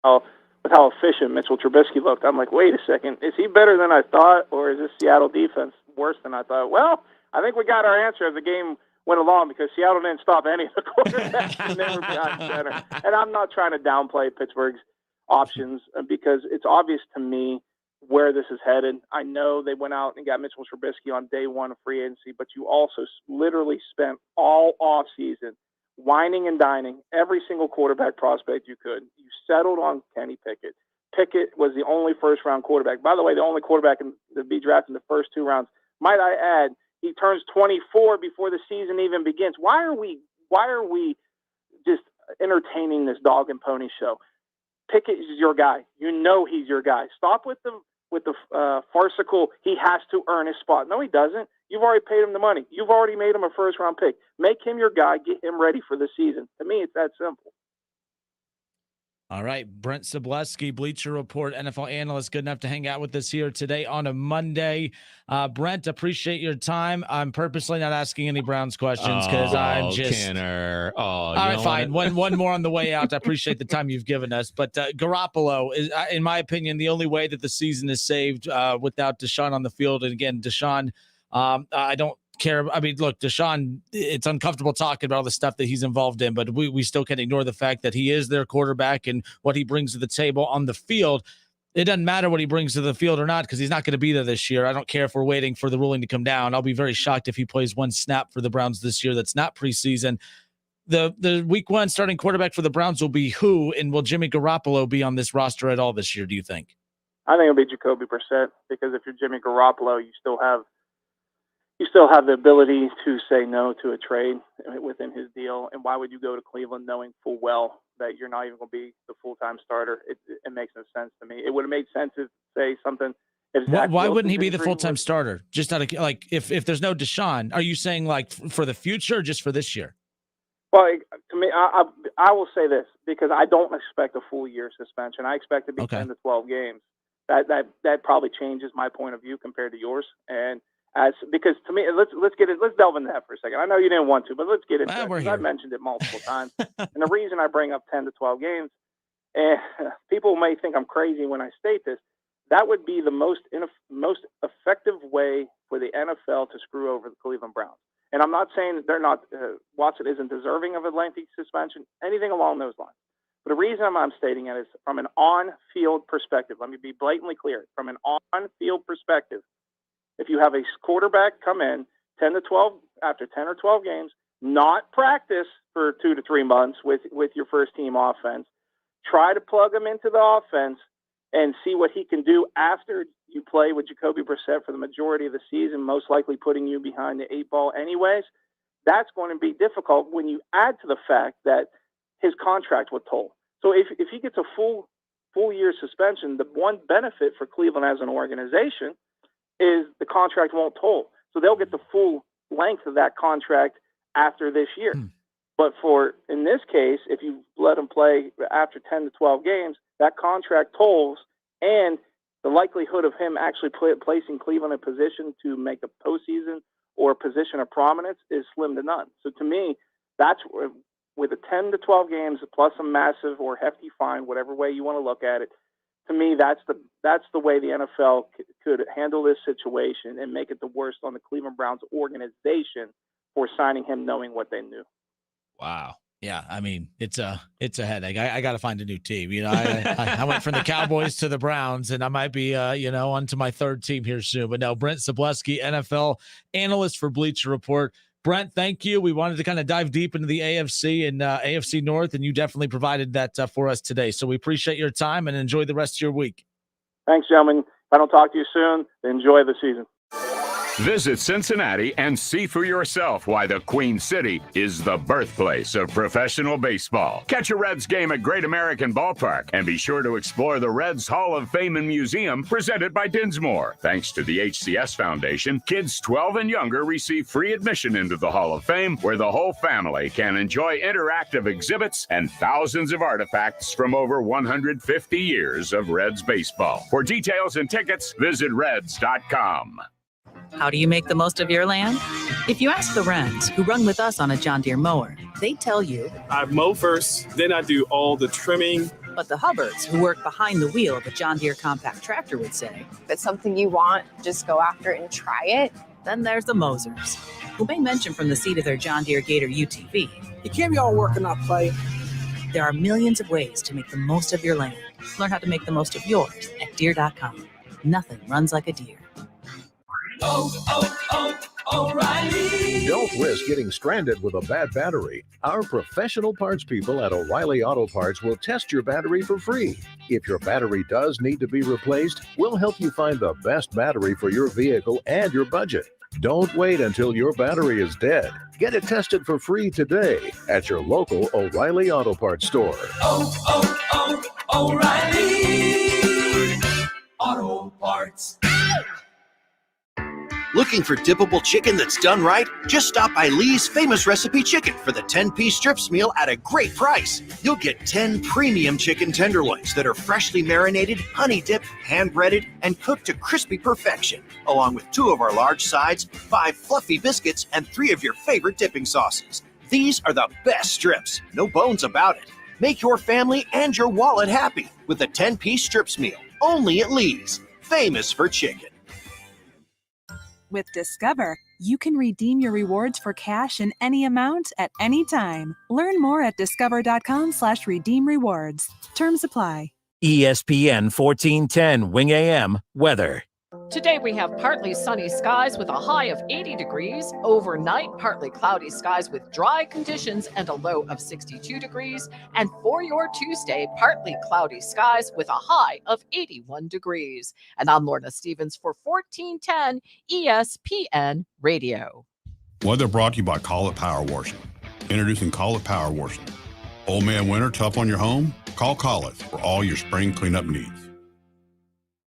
with how efficient Mitchell Trubisky looked. I'm like, wait a second, is he better than I thought, or is this Seattle defense worse than I thought? Well, I think we got our answer as the game went along, because Seattle didn't stop any of the quarterbacks and they were behind center. And I'm not trying to downplay Pittsburgh's options, because it's obvious to me where this is headed. I know they went out and got Mitchell Trubisky on day one of free agency, but you also literally spent all offseason whining and dining every single quarterback prospect you could. You settled on Kenny Pickett. Pickett was the only first-round quarterback. By the way, the only quarterback to be drafted in the first two rounds. Might I add, he turns 24 before the season even begins. Why are we just entertaining this dog and pony show? Pickett is your guy. You know he's your guy. Stop with the farcical, he has to earn his spot. No, he doesn't. You've already paid him the money. You've already made him a first-round pick. Make him your guy. Get him ready for the season. To me, it's that simple. All right, Brent Sobleski, Bleacher Report, NFL analyst, good enough to hang out with us here today on a Monday. Brent, appreciate your time. I'm purposely not asking any Browns questions because I'm just... Kenner. All right, fine. One more on the way out. I appreciate the time you've given us. But Garoppolo is, in my opinion, the only way that the season is saved without Deshaun on the field. And again, Deshaun, I don't care. I mean, look, Deshaun, it's uncomfortable talking about all the stuff that he's involved in, but we still can't ignore the fact that he is their quarterback and what he brings to the table on the field. It doesn't matter what he brings to the field or not, because he's not going to be there this year. I don't care if we're waiting for the ruling to come down. I'll be very shocked if he plays one snap for the Browns this year that's not preseason. The week one starting quarterback for the Browns will be who, and will Jimmy Garoppolo be on this roster at all this year, do you think? I think it'll be Jacoby Brissett, because if you're Jimmy Garoppolo, you still have you still have the ability to say no to a trade within his deal. And why would you go to Cleveland knowing full well that you're not even going to be the full-time starter? It makes no sense to me. It would have made sense to say something. Why wouldn't he be the full-time starter? Just out of like, if there's no Deshaun, are you saying like for the future or just for this year? Well, to me, I will say this, because I don't expect a full year suspension. I expect it to be 10 to 12 games. That probably changes my point of view compared to yours. And because to me, let's delve into that for a second. I know you didn't want to, but let's get into it. I've mentioned it multiple times. And the reason I bring up 10 to 12 games, and people may think I'm crazy when I state this, that would be the most effective way for the NFL to screw over the Cleveland Browns. And I'm not saying that they're not, Watson isn't deserving of a lengthy suspension, anything along those lines. But the reason I'm stating it is from an on-field perspective. Let me be blatantly clear. From an on-field perspective, if you have a quarterback come in 10 to 12 after 10 or 12 games, not practice for 2 to 3 months with your first team offense, try to plug him into the offense and see what he can do after you play with Jacoby Brissett for the majority of the season, most likely putting you behind the 8 ball anyways. That's going to be difficult when you add to the fact that his contract would toll. So if he gets a full year suspension, the one benefit for Cleveland as an organization is the contract won't toll. So they'll get the full length of that contract after this year. But in this case, if you let him play after 10 to 12 games, that contract tolls, and the likelihood of him actually placing Cleveland in a position to make a postseason or a position of prominence is slim to none. So to me, that's with a 10 to 12 games plus a massive or hefty fine, whatever way you want to look at it. To me, that's the way the NFL could handle this situation and make it the worst on the Cleveland Browns organization for signing him knowing what they knew. Wow. Yeah, I mean, it's a headache. I got to find a new team. You know, I went from the Cowboys to the Browns, and I might be, onto my third team here soon. But no, Brent Sobleski, NFL analyst for Bleacher Report. Brent, thank you. We wanted to kind of dive deep into the AFC and AFC North, and you definitely provided that for us today. So we appreciate your time and enjoy the rest of your week. Thanks, gentlemen. If I don't talk to you soon, enjoy the season. Visit Cincinnati and see for yourself why the Queen City is the birthplace of professional baseball. Catch a Reds game at Great American Ballpark and be sure to explore the Reds Hall of Fame and Museum presented by Dinsmore. Thanks to the HCS Foundation, kids 12 and younger receive free admission into the Hall of Fame, where the whole family can enjoy interactive exhibits and thousands of artifacts from over 150 years of Reds baseball. For details and tickets, visit Reds.com. How do you make the most of your land? If you ask the Wrens, who run with us on a John Deere mower, they tell you, I mow first, then I do all the trimming. But the Hubbards, who work behind the wheel of a John Deere compact tractor, would say, if it's something you want, just go after it and try it. Then there's the Mosers, who may mention from the seat of their John Deere Gator UTV, you can't be all work and not play. There are millions of ways to make the most of your land. Learn how to make the most of yours at Deere.com. Nothing runs like a Deere. O'Reilly. Don't risk getting stranded with a bad battery. Our professional parts people at O'Reilly Auto Parts will test your battery for free. If your battery does need to be replaced, we'll help you find the best battery for your vehicle and your budget. Don't wait until your battery is dead. Get it tested for free today at your local O'Reilly Auto Parts store. O'Reilly Auto Parts. Looking for dippable chicken that's done right? Just stop by Lee's Famous Recipe Chicken for the 10-piece strips meal at a great price. You'll get 10 premium chicken tenderloins that are freshly marinated, honey-dipped, hand-breaded, and cooked to crispy perfection, along with 2 of our large sides, 5 fluffy biscuits, and 3 of your favorite dipping sauces. These are the best strips, no bones about it. Make your family and your wallet happy with a 10-piece strips meal, only at Lee's. Famous for chicken. With Discover, you can redeem your rewards for cash in any amount at any time. Learn more at discover.com/redeem rewards. Terms apply. ESPN 1410 Wing AM weather. Today we have partly sunny skies with a high of 80 degrees. Overnight, partly cloudy skies with dry conditions and a low of 62 degrees. And for your Tuesday, partly cloudy skies with a high of 81 degrees. And I'm Lorna Stevens for 1410 ESPN Radio. Weather brought to you by Call It Power Washing. Introducing Call It Power Washing. Old man winter tough on your home? Call It for all your spring cleanup needs.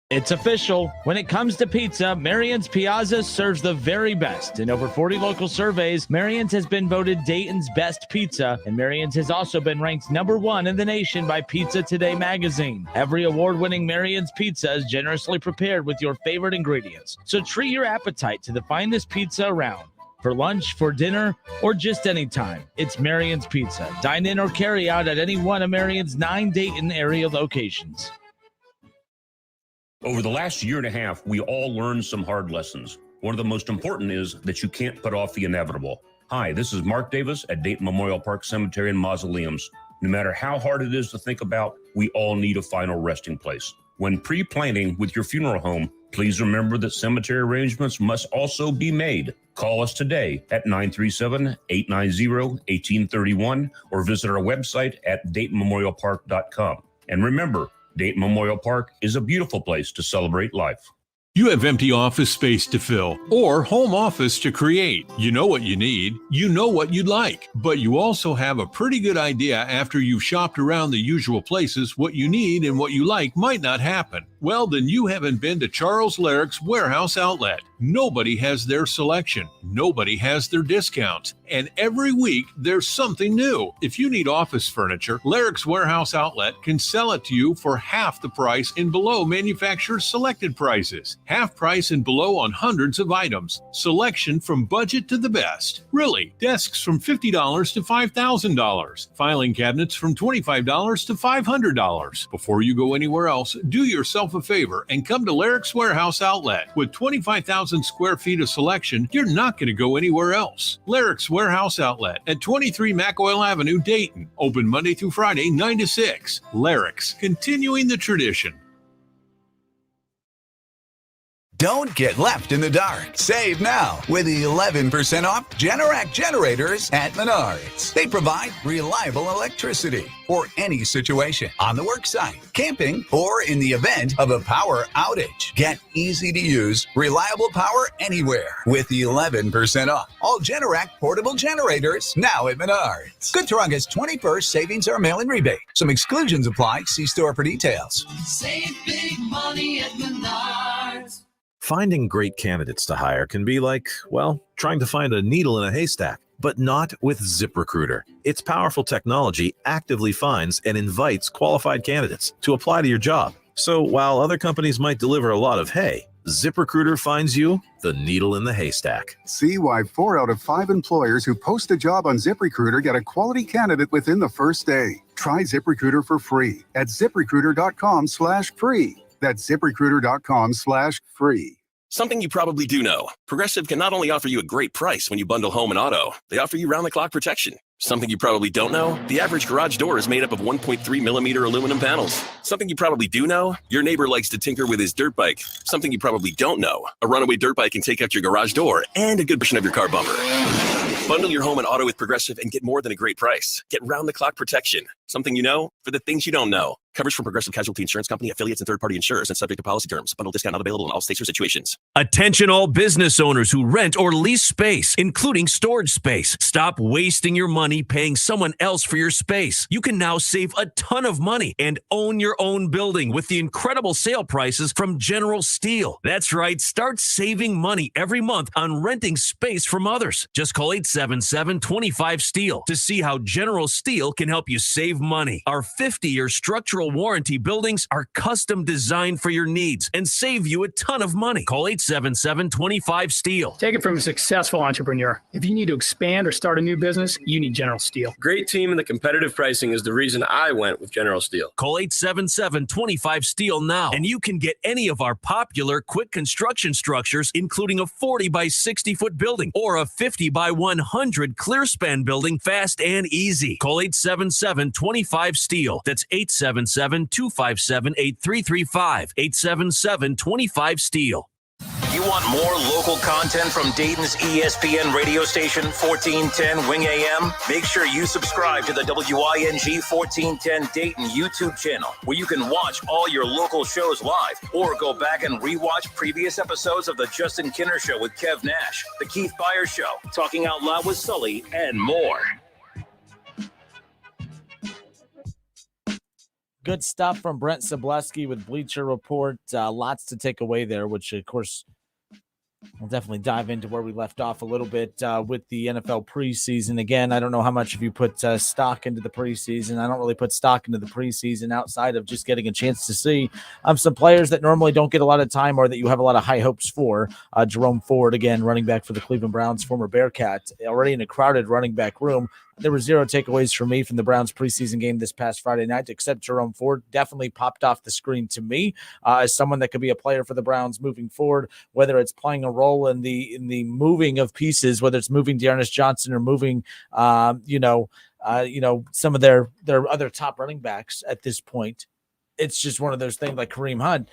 It's official. When it comes to pizza, Marion's Piazza serves the very best. In over 40 local surveys, Marion's has been voted Dayton's best pizza, and Marion's has also been ranked #1 in the nation by Pizza Today magazine. Every award-winning Marion's pizza is generously prepared with your favorite ingredients. So treat your appetite to the finest pizza around. For lunch, for dinner, or just any time, it's Marion's Pizza. Dine in or carry out at any one of Marion's 9 Dayton area locations. Over the last year and a half, we all learned some hard lessons. One of the most important is that you can't put off the inevitable. Hi, this is Mark Davis at Dayton Memorial Park Cemetery and Mausoleums. No matter how hard it is to think about, we all need a final resting place. When pre-planning with your funeral home, please remember that cemetery arrangements must also be made. Call us today at 937-890-1831 or visit our website at DaytonMemorialPark.com. And remember, Dayton Memorial Park is a beautiful place to celebrate life. You have empty office space to fill or home office to create. You know what you need. You know what you'd like. But you also have a pretty good idea after you've shopped around the usual places what you need and what you like might not happen. Well, then you haven't been to Charles Larrick's Warehouse Outlet. Nobody has their selection. Nobody has their discounts. And every week, there's something new. If you need office furniture, Larrick's Warehouse Outlet can sell it to you for half the price and below manufacturer's selected prices. Half price and below on hundreds of items. Selection from budget to the best. Really, desks from $50 to $5,000. Filing cabinets from $25 to $500. Before you go anywhere else, do yourself a favor and come to Larrick's Warehouse Outlet. With 25,000 square feet of selection, you're not going to go anywhere else. Larrick's Warehouse Outlet at 23 McOil Avenue, Dayton. Open Monday through Friday, 9 to 6. Larrick's, continuing the tradition. Don't get left in the dark. Save now with 11% off Generac generators at Menards. They provide reliable electricity for any situation on the work site, camping, or in the event of a power outage. Get easy-to-use, reliable power anywhere with 11% off all Generac portable generators now at Menards. Good through August 21st. Savings or mail-in rebate. Some exclusions apply. See store for details. Save big money at Menards. Finding great candidates to hire can be like, well, trying to find a needle in a haystack, but not with ZipRecruiter. Its powerful technology actively finds and invites qualified candidates to apply to your job. So while other companies might deliver a lot of hay, ZipRecruiter finds you the needle in the haystack. See why 4 out of 5 employers who post a job on ZipRecruiter get a quality candidate within the first day. Try ZipRecruiter for free at ZipRecruiter.com/free. That's ZipRecruiter.com/free. Something you probably do know. Progressive can not only offer you a great price when you bundle home and auto, they offer you round-the-clock protection. Something you probably don't know, the average garage door is made up of 1.3 millimeter aluminum panels. Something you probably do know, your neighbor likes to tinker with his dirt bike. Something you probably don't know, a runaway dirt bike can take out your garage door and a good portion of your car bumper. Bundle your home and auto with Progressive and get more than a great price. Get round-the-clock protection. Something you know for the things you don't know. Coverage from Progressive Casualty Insurance Company, affiliates, and third-party insurers and subject to policy terms. Bundle discount not available in all states or situations. Attention all business owners who rent or lease space, including storage space. Stop wasting your money paying someone else for your space. You can now save a ton of money and own your own building with the incredible sale prices from General Steel. That's right. Start saving money every month on renting space from others. Just call 877-25-STEEL to see how General Steel can help you save money. Our 50-year structural warranty buildings are custom designed for your needs and save you a ton of money. Call 877-25-STEEL. Take it from a successful entrepreneur. If you need to expand or start a new business, you need General Steel. Great team and the competitive pricing is the reason I went with General Steel. Call 877-25-STEEL now, and you can get any of our popular quick construction structures, including a 40 by 60 foot building or a 50 by 100 clear span building fast and easy. Call 877-25-STEEL. That's 877-257-8335. 877-25-STEEL. You want more local content from Dayton's ESPN radio station, 1410 Wing AM? Make sure you subscribe to the WING 1410 Dayton YouTube channel, where you can watch all your local shows live or go back and rewatch previous episodes of The Justin Kinner Show with Kev Nash, The Keith Byers Show, Talking Out Loud with Sully, and more. Good stuff from Brent Sobleski with Bleacher Report. Lots to take away there, which, of course, we'll definitely dive into where we left off a little bit with the NFL preseason. Again, I don't know how much of you put stock into the preseason. I don't really put stock into the preseason outside of just getting a chance to see some players that normally don't get a lot of time or that you have a lot of high hopes for. Jerome Ford, again, running back for the Cleveland Browns, former Bearcat, already in a crowded running back room. There were zero takeaways for me from the Browns preseason game this past Friday night, except Jerome Ford definitely popped off the screen to me as someone that could be a player for the Browns moving forward, whether it's playing a role in the moving of pieces, whether it's moving Dearness Johnson or moving, some of their other top running backs at this point. It's just one of those things like Kareem Hunt.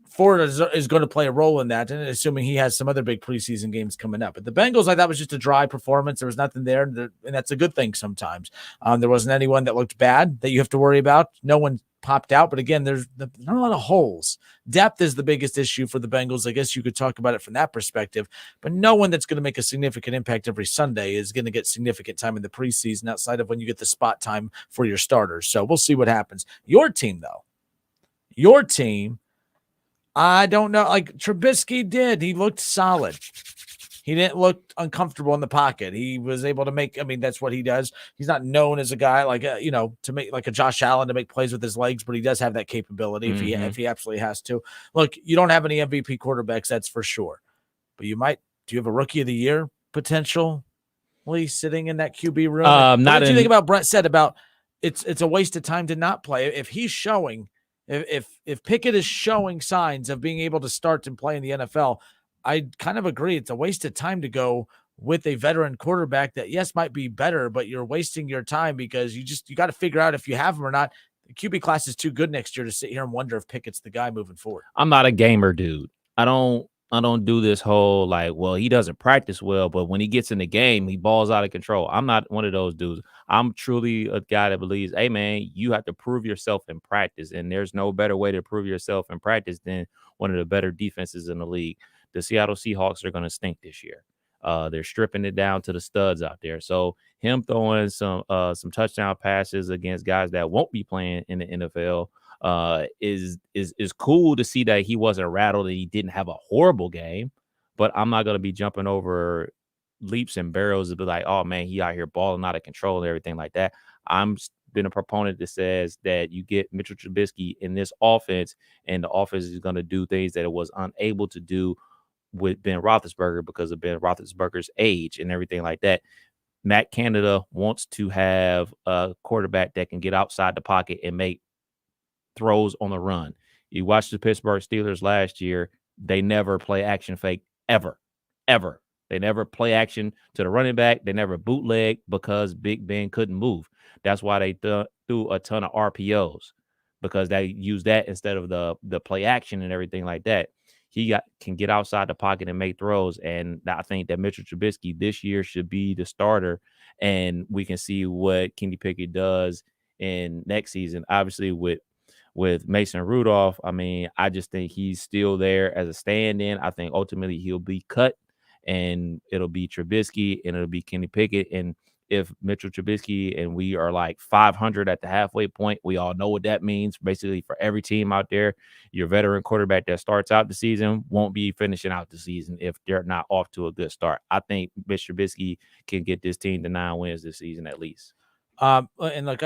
Ford is going to play a role in that, and assuming he has some other big preseason games coming up. But the Bengals, I thought, was just a dry performance. There was nothing there, and that's a good thing sometimes. There wasn't anyone that looked bad that you have to worry about. No one popped out, but again, there's not a lot of holes. Depth is the biggest issue for the Bengals. I guess you could talk about it from that perspective, but no one that's going to make a significant impact every Sunday is going to get significant time in the preseason outside of when you get the spot time for your starters. So we'll see what happens. Your team, I don't know. Like Trubisky did. He looked solid. He didn't look uncomfortable in the pocket. He was able to make, that's what he does. He's not known as a guy like, to make like a Josh Allen to make plays with his legs, but he does have that capability if he absolutely has to. Look, you don't have any MVP quarterbacks, that's for sure. But do you have a rookie of the year potentially sitting in that QB room? What did you think about Brent said about it's a waste of time to not play? If he's showing, if Pickett is showing signs of being able to start and play in the NFL, I kind of agree. It's a waste of time to go with a veteran quarterback that, yes, might be better, but you're wasting your time because you got to figure out if you have him or not. The QB class is too good next year to sit here and wonder if Pickett's the guy moving forward. I'm not a gamer dude. I don't do this whole he doesn't practice well, but when he gets in the game, he balls out of control. I'm not one of those dudes. I'm truly a guy that believes, hey, man, you have to prove yourself in practice, and there's no better way to prove yourself in practice than one of the better defenses in the league. The Seattle Seahawks are going to stink this year. They're stripping it down to the studs out there. So him throwing some touchdown passes against guys that won't be playing in the NFL is cool to see that he wasn't rattled and he didn't have a horrible game. But I'm not going to be jumping over leaps and barrels to be like, oh man, he out here balling out of control and everything like that. I'm been a proponent that says that you get Mitchell Trubisky in this offense, and the offense is going to do things that it was unable to do with Ben Roethlisberger because of Ben Roethlisberger's age and everything like that. Matt Canada wants to have a quarterback that can get outside the pocket and make throws on the run. You watch the Pittsburgh Steelers last year, they never play action fake ever. They never play action to the running back. They never bootleg because Big Ben couldn't move. That's why they threw a ton of RPOs, because they use that instead of the play action and everything like that. He can get outside the pocket and make throws, and I think that Mitchell Trubisky this year should be the starter, and we can see what Kenny Pickett does in next season. Obviously, with Mason Rudolph, I just think he's still there as a stand-in. I think ultimately he'll be cut, and it'll be Trubisky, and it'll be Kenny Pickett. And if Mitchell Trubisky and we are like 500 at the halfway point, we all know what that means. Basically, for every team out there, your veteran quarterback that starts out the season won't be finishing out the season if they're not off to a good start. I think Mitch Trubisky can get this team to 9 wins this season at least. And look,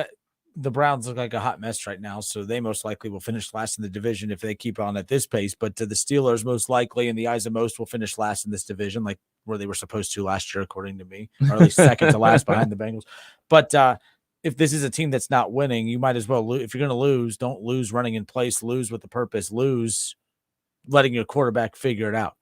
the Browns look like a hot mess right now, so they most likely will finish last in the division if they keep on at this pace. But the Steelers most likely, in the eyes of most, will finish last in this division, like where they were supposed to last year, according to me, or at least second to last behind the Bengals. But if this is a team that's not winning, you might as well lose. If you're going to lose, don't lose running in place. Lose with a purpose. Lose letting your quarterback figure it out.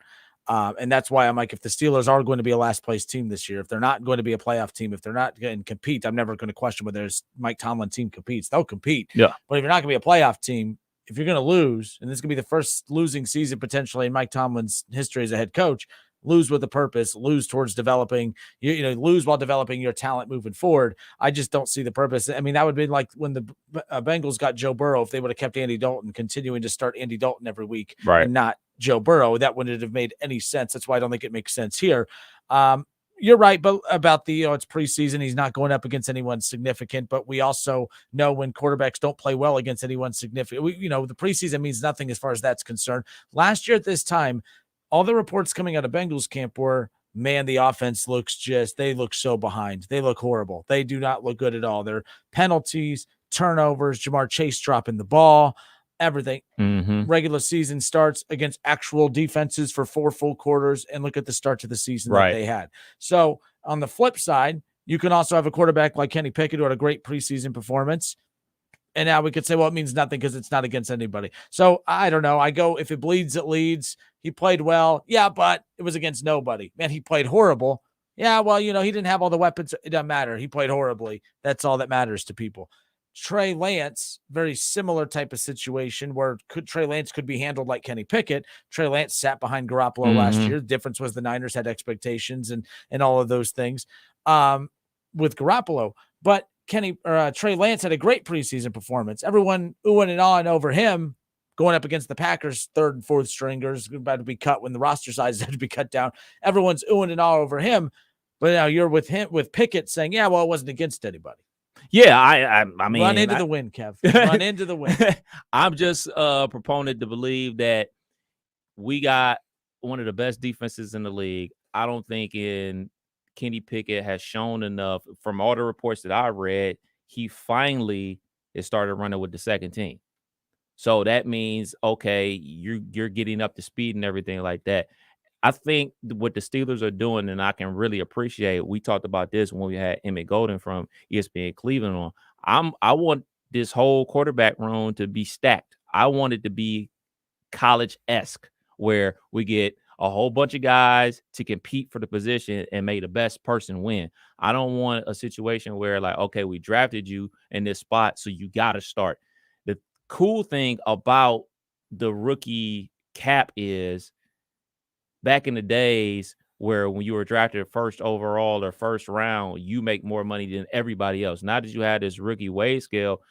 And that's why I'm like, if the Steelers are going to be a last place team this year, if they're not going to be a playoff team, if they're not going to compete, I'm never going to question whether it's Mike Tomlin team competes. They'll compete. Yeah. But if you're not going to be a playoff team, if you're going to lose, and this is going to be the first losing season potentially in Mike Tomlin's history as a head coach, lose with a purpose, lose towards developing, lose while developing your talent moving forward. I just don't see the purpose. I mean, that would be like when the Bengals got Joe Burrow, if they would have kept Andy Dalton, continuing to start Andy Dalton every week and not Joe Burrow, that wouldn't have made any sense. That's why I don't think it makes sense here. You're right, but about the, it's preseason. He's not going up against anyone significant, but we also know when quarterbacks don't play well against anyone significant, the preseason means nothing as far as that's concerned. Last year at this time, all the reports coming out of Bengals camp were, man, the offense they look so behind. They look horrible. They do not look good at all. Their penalties, turnovers, Jamar Chase dropping the ball, everything. Regular season starts against actual defenses for 4 full quarters, and look at the start to the season that they had. So on the flip side, you can also have a quarterback like Kenny Pickett who had a great preseason performance. And now we could say, well, it means nothing because it's not against anybody. So I don't know. I go, if it bleeds, it leads. He played well. Yeah, but it was against nobody. Man, he played horrible. Yeah, well, he didn't have all the weapons. It doesn't matter. He played horribly. That's all that matters to people. Trey Lance, very similar type of situation where Trey Lance could be handled like Kenny Pickett. Trey Lance sat behind Garoppolo last year. The difference was the Niners had expectations and all of those things with Garoppolo. But Trey Lance had a great preseason performance. Everyone oohing and ahhing over him going up against the Packers, 3rd and 4th stringers, about to be cut when the roster size had to be cut down. Everyone's oohing and ahhing over him. But now you're with Pickett saying, yeah, well, it wasn't against anybody. Yeah, I mean, run into the wind, Kev. Run into the wind. I'm just a proponent to believe that we got one of the best defenses in the league. I don't think Kenny Pickett has shown enough. From all the reports that I read, he finally has started running with the second team. So that means, okay, you're getting up to speed and everything like that. I think what the Steelers are doing, and I can really appreciate, we talked about this when we had Emmett Golden from ESPN Cleveland on. I want this whole quarterback room to be stacked. I want it to be college-esque, where we get a whole bunch of guys to compete for the position and make the best person win. I don't want a situation where, like, okay, we drafted you in this spot, so you got to start. The cool thing about the rookie cap is, back in the days where when you were drafted first overall or first round, you make more money than everybody else. Now that you have this rookie wage scale,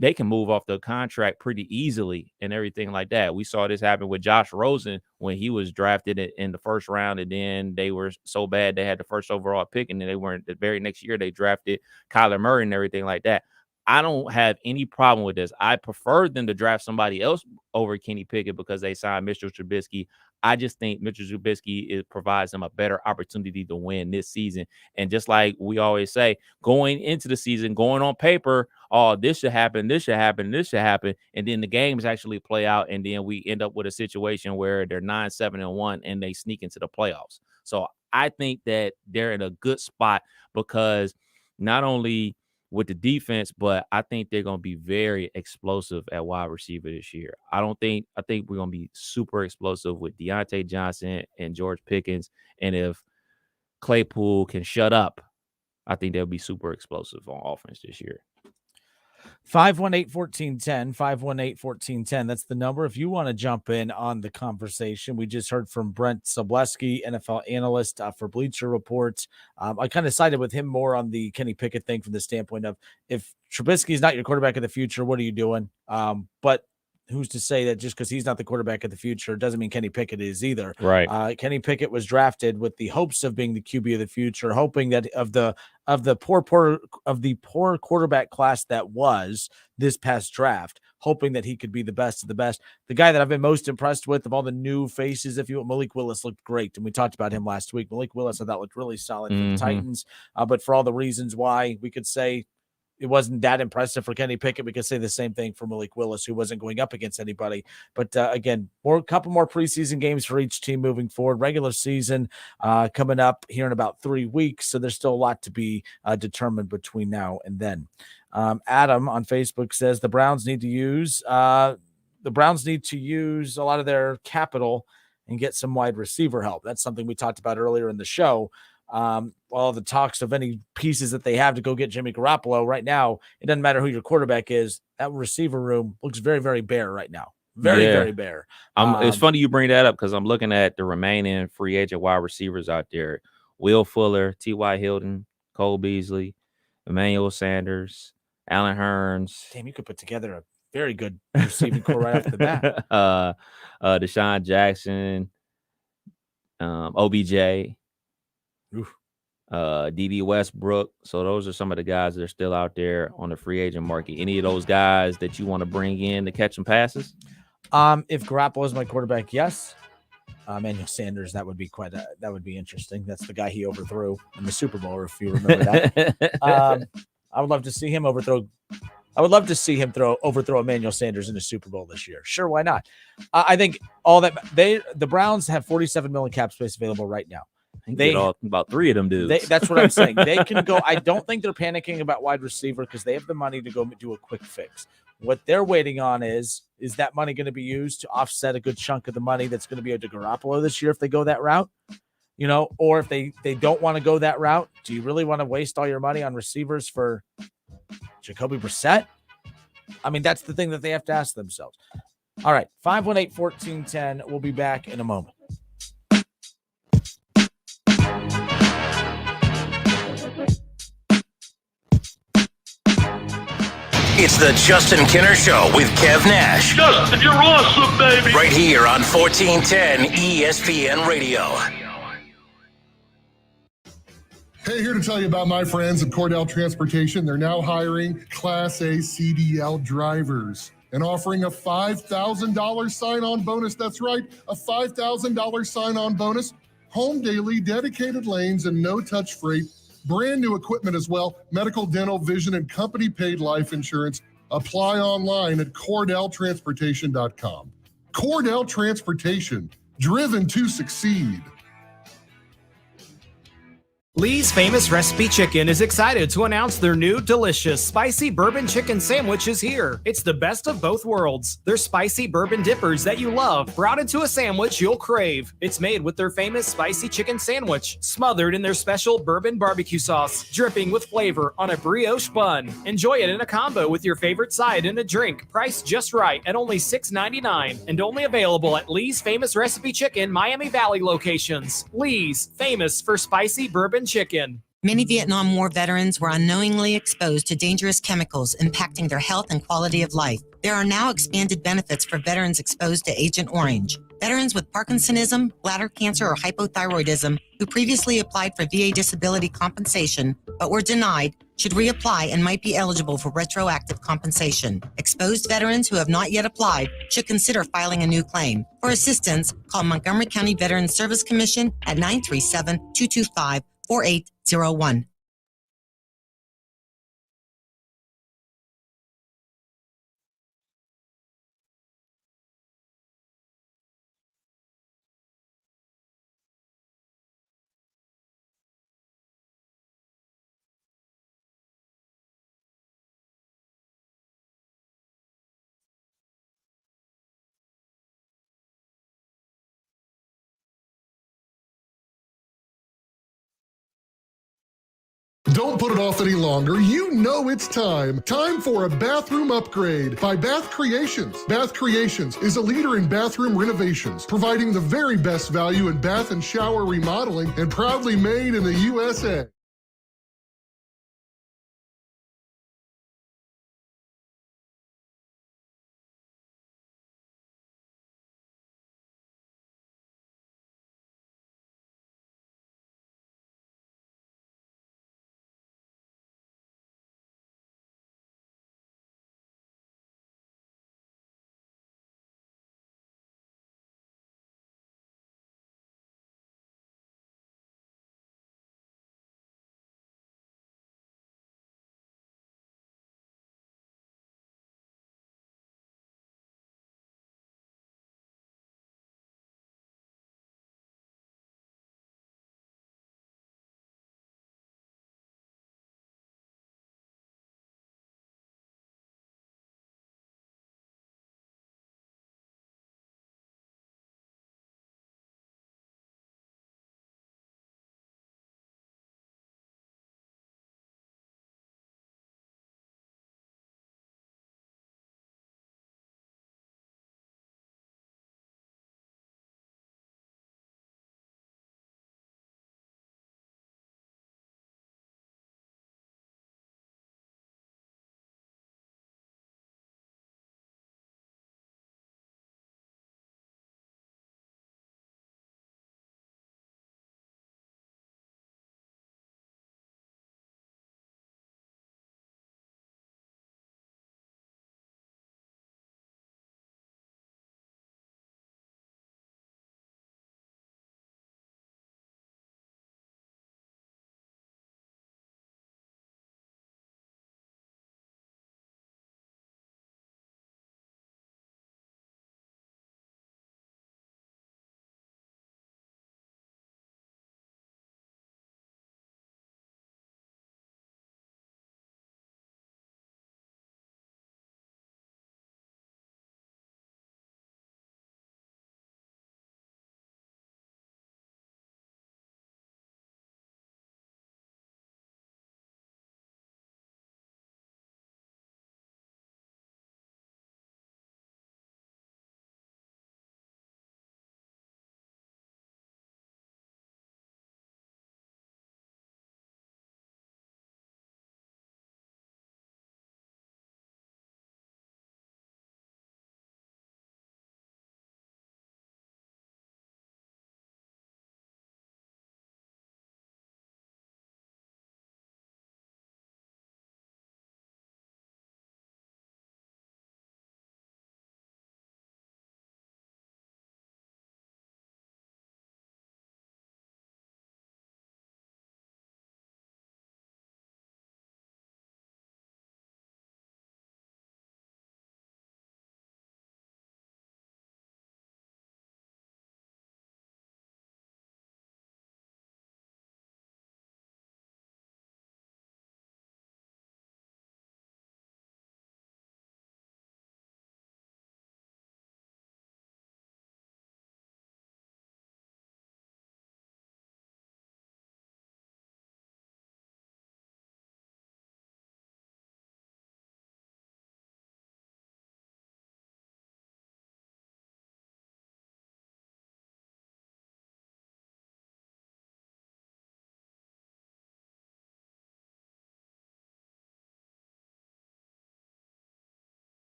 they can move off the contract pretty easily and everything like that. We saw this happen with Josh Rosen when he was drafted in the first round, and then they were so bad they had the first overall pick, and then they weren't. The very next year they drafted Kyler Murray and everything like that. I don't have any problem with this. I prefer them to draft somebody else over Kenny Pickett because they signed Mitchell Trubisky. I just think Mitchell Trubisky provides them a better opportunity to win this season. And just like we always say, going into the season, going on paper, oh, this should happen, this should happen, this should happen. And then the games actually play out, and then we end up with a situation where they're 9-7-1 and they sneak into the playoffs. So I think that they're in a good spot because not only with the defense, but I think they're going to be very explosive at wide receiver this year. I think we're going to be super explosive with Deontay Johnson and George Pickens. And if Claypool can shut up, I think they'll be super explosive on offense this year. 518-1410, 518-1410. That's the number. If you want to jump in on the conversation, we just heard from Brent Sobleski, NFL analyst for Bleacher Reports. I kind of sided with him more on the Kenny Pickett thing from the standpoint of, if Trubisky is not your quarterback of the future, what are you doing? But who's to say that just because he's not the quarterback of the future doesn't mean Kenny Pickett is either. Right. Kenny Pickett was drafted with the hopes of being the QB of the future, hoping that of the poor quarterback class that was this past draft, hoping that he could be the best of the best. The guy that I've been most impressed with of all the new faces, if you will, Malik Willis looked great. And we talked about him last week. Malik Willis, I thought, looked really solid for the Titans. But for all the reasons why we could say it wasn't that impressive for Kenny Pickett, we could say the same thing for Malik Willis, who wasn't going up against anybody. But again, a couple more preseason games for each team moving forward. Regular season coming up here in about 3 weeks, so there's still a lot to be determined between now and then. Adam on Facebook says the Browns need to use a lot of their capital and get some wide receiver help. That's something we talked about earlier in the show. All the talks of any pieces that they have to go get Jimmy Garoppolo right now, it doesn't matter who your quarterback is. That receiver room looks very, very bare right now. Very bare. It's funny you bring that up because I'm looking at the remaining free agent wide receivers out there. Will Fuller, T.Y. Hilton, Cole Beasley, Emmanuel Sanders, Allen Hurns. Damn, you could put together a very good receiving core right off the bat. Deshaun Jackson, OBJ, DD Westbrook. So those are some of the guys that are still out there on the free agent market. Any of those guys that you want to bring in to catch some passes? If Garoppolo is my quarterback, yes. Emmanuel Sanders, that would be interesting. That's the guy he overthrew in the Super Bowl, if you remember that. I would love to see him overthrow. I would love to see him overthrow Emmanuel Sanders in the Super Bowl this year. Sure, why not? I think the Browns have $47 million cap space available right now. They about 3 of them dudes. That's what I'm saying. They can go. I don't think they're panicking about wide receiver because they have the money to go do a quick fix. What they're waiting on is that money going to be used to offset a good chunk of the money that's going to be owed to Garoppolo this year if they go that route? Or if they don't want to go that route, do you really want to waste all your money on receivers for Jacoby Brissett? I mean, that's the thing that they have to ask themselves. All right, 518-1410. We'll be back in a moment. It's the Justin Kinner Show with Kev Nash. Justin, you're awesome, baby. Right here on 1410 ESPN Radio. Hey, here to tell you about my friends at Cordell Transportation. They're now hiring Class A CDL drivers and offering a $5,000 sign-on bonus. That's right, a $5,000 sign-on bonus. Home daily, dedicated lanes, and no-touch freight. Brand new equipment as well, medical, dental, vision, and company-paid life insurance. Apply online at CordellTransportation.com. Cordell Transportation, driven to succeed. Lee's Famous Recipe Chicken is excited to announce their new delicious spicy bourbon chicken sandwich is here. It's the best of both worlds. Their spicy bourbon dippers that you love brought into a sandwich you'll crave. It's made with their famous spicy chicken sandwich, smothered in their special bourbon barbecue sauce, dripping with flavor on a brioche bun. Enjoy it in a combo with your favorite side and a drink, priced just right at only $6.99 and only available at Lee's Famous Recipe Chicken Miami Valley locations. Lee's, famous for spicy bourbon chicken. Many Vietnam War veterans were unknowingly exposed to dangerous chemicals impacting their health and quality of life. There are now expanded benefits for veterans exposed to Agent Orange. Veterans with Parkinsonism, bladder cancer, or hypothyroidism who previously applied for VA disability compensation but were denied should reapply and might be eligible for retroactive compensation. Exposed veterans who have not yet applied should consider filing a new claim. For assistance, call Montgomery County Veterans Service Commission at 937-225-4801. Don't put it off any longer. You know it's time. Time for a bathroom upgrade by Bath Creations. Bath Creations is a leader in bathroom renovations, providing the very best value in bath and shower remodeling, and proudly made in the USA.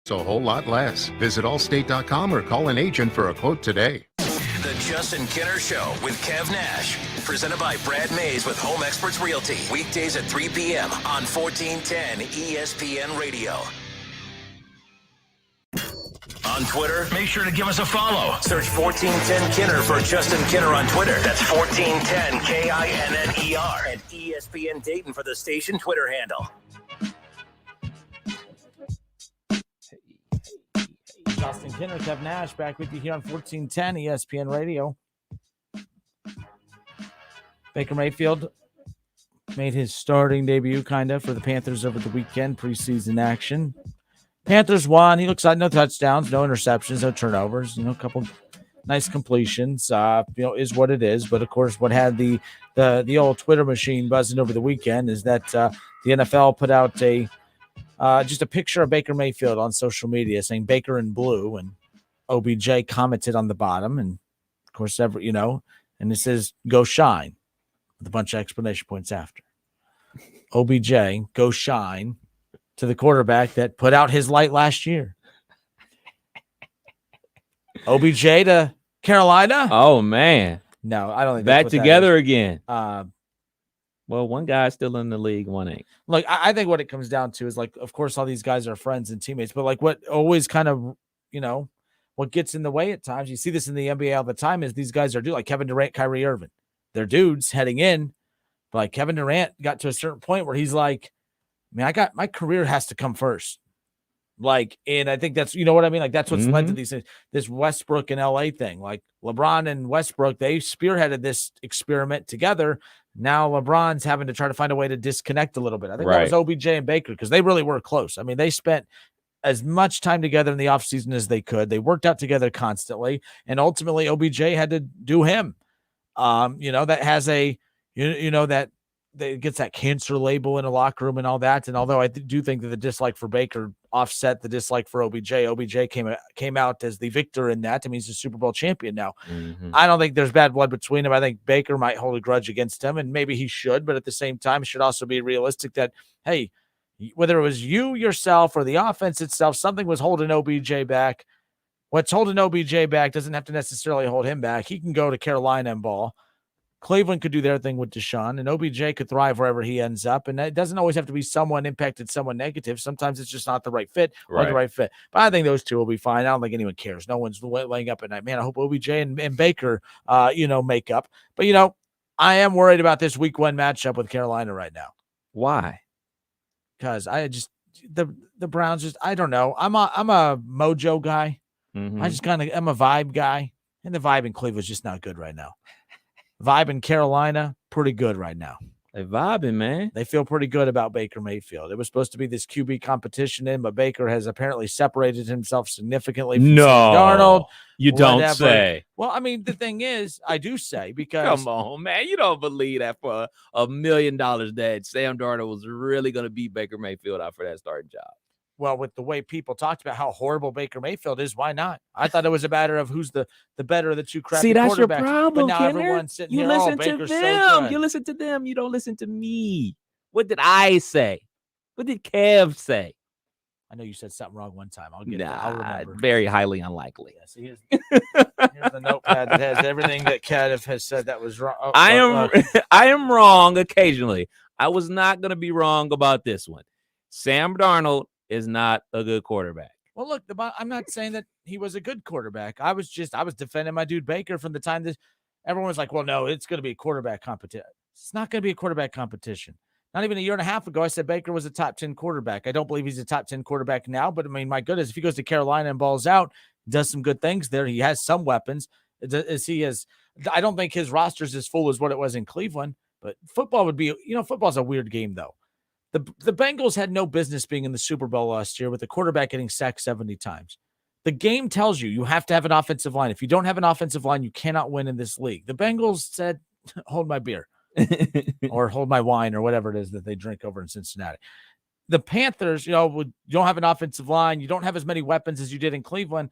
It's a whole lot less. Visit allstate.com or call an agent for a quote today. The Justin Kinner Show with Kev Nash. Presented by Brad Mays with Home Experts Realty. Weekdays at 3 p.m. on 1410 ESPN Radio. On Twitter, make sure to give us a follow. Search 1410 Kinner for Justin Kinner on Twitter. That's 1410 KINNER. And ESPN Dayton for the station Twitter handle. Justin Kinner, Kev Nash, back with you here on 1410 ESPN Radio. Baker Mayfield made his starting debut, kind of, for the Panthers over the weekend, preseason action. Panthers won. He looks like no touchdowns, no interceptions, no turnovers. A couple nice completions. Is what it is. But of course, what had the old Twitter machine buzzing over the weekend is that the NFL put out just a picture of Baker Mayfield on social media saying Baker in blue, and OBJ commented on the bottom, and of course, and it says "Go Shine" with a bunch of exclamation points after. OBJ, go shine to the quarterback that put out his light last year. OBJ to Carolina. Oh man, no, I don't think back together again. Well, one guy's still in the league, one ain't. Look, I think what it comes down to is, like, of course, all these guys are friends and teammates, but like what always kind of, what gets in the way at times, you see this in the NBA all the time, is these guys are like Kevin Durant, Kyrie Irving. They're dudes heading in, but like Kevin Durant got to a certain point where he's like, man, my career has to come first. Like, and I think that's, what I mean? Like, that's what's led to this Westbrook and LA thing. Like LeBron and Westbrook, they spearheaded this experiment together. Now LeBron's having to try to find a way to disconnect a little bit. I think that was OBJ and Baker, because they really were close. I mean, they spent as much time together in the offseason as they could. They worked out together constantly, and ultimately OBJ had to do him. That has that gets that cancer label in a locker room and all that. And although I do think that the dislike for Baker offset the dislike for OBJ, OBJ came out as the victor in that. I mean, he's a Super Bowl champion now. Mm-hmm. I don't think there's bad blood between them. I think Baker might hold a grudge against him, and maybe he should, but at the same time, it should also be realistic that, hey, whether it was you, yourself, or the offense itself, something was holding OBJ back. What's holding OBJ back doesn't have to necessarily hold him back. He can go to Carolina and ball. Cleveland could do their thing with Deshaun, and OBJ could thrive wherever he ends up. And it doesn't always have to be someone impacted, someone negative. Sometimes it's just not the right fit or the right fit. But I think those two will be fine. I don't think anyone cares. No one's laying up at night. Man, I hope OBJ and Baker, make up. But, I am worried about this week 1 matchup with Carolina right now. Why? Because the Browns I don't know. I'm a mojo guy. Mm-hmm. I'm a vibe guy. And the vibe in Cleveland's just not good right now. Vibe in Carolina, pretty good right now. They're vibing, man. They feel pretty good about Baker Mayfield. It was supposed to be this QB competition but Baker has apparently separated himself significantly from Sam Darnold. You don't say. Well, I mean, the thing is, I do say, because... Come on, man. You don't believe that for $1 million that Sam Darnold was really going to beat Baker Mayfield out for that starting job. Well, with the way people talked about how horrible Baker Mayfield is, why not? I thought it was a matter of who's the better of the two crappy quarterbacks. See, that's your problem, but now Kenner. Everyone's sitting you here, listen to them. You listen to them. You don't listen to me. What did I say? What did Kev say? I know you said something wrong one time. I'll remember. Very highly unlikely. Yeah, see, here's the notepad that has everything that Kev has said that was wrong. Oh, I am wrong occasionally. I was not going to be wrong about this one. Sam Darnold is not a good quarterback. Well, look, I'm not saying that he was a good quarterback. I was defending my dude Baker from the time that everyone was like, well, no, it's going to be a quarterback competition. It's not going to be a quarterback competition. Not even a year and a half ago, I said Baker was a top 10 quarterback. I don't believe he's a top 10 quarterback now, but I mean, my goodness, if he goes to Carolina and balls out, does some good things there. He has some weapons. I don't think his roster's as full as what it was in Cleveland, but football would be, football's a weird game though. The Bengals had no business being in the Super Bowl last year with the quarterback getting sacked 70 times. The game tells you have to have an offensive line. If you don't have an offensive line, you cannot win in this league. The Bengals said, hold my beer or hold my wine or whatever it is that they drink over in Cincinnati. The Panthers, you don't have an offensive line. You don't have as many weapons as you did in Cleveland.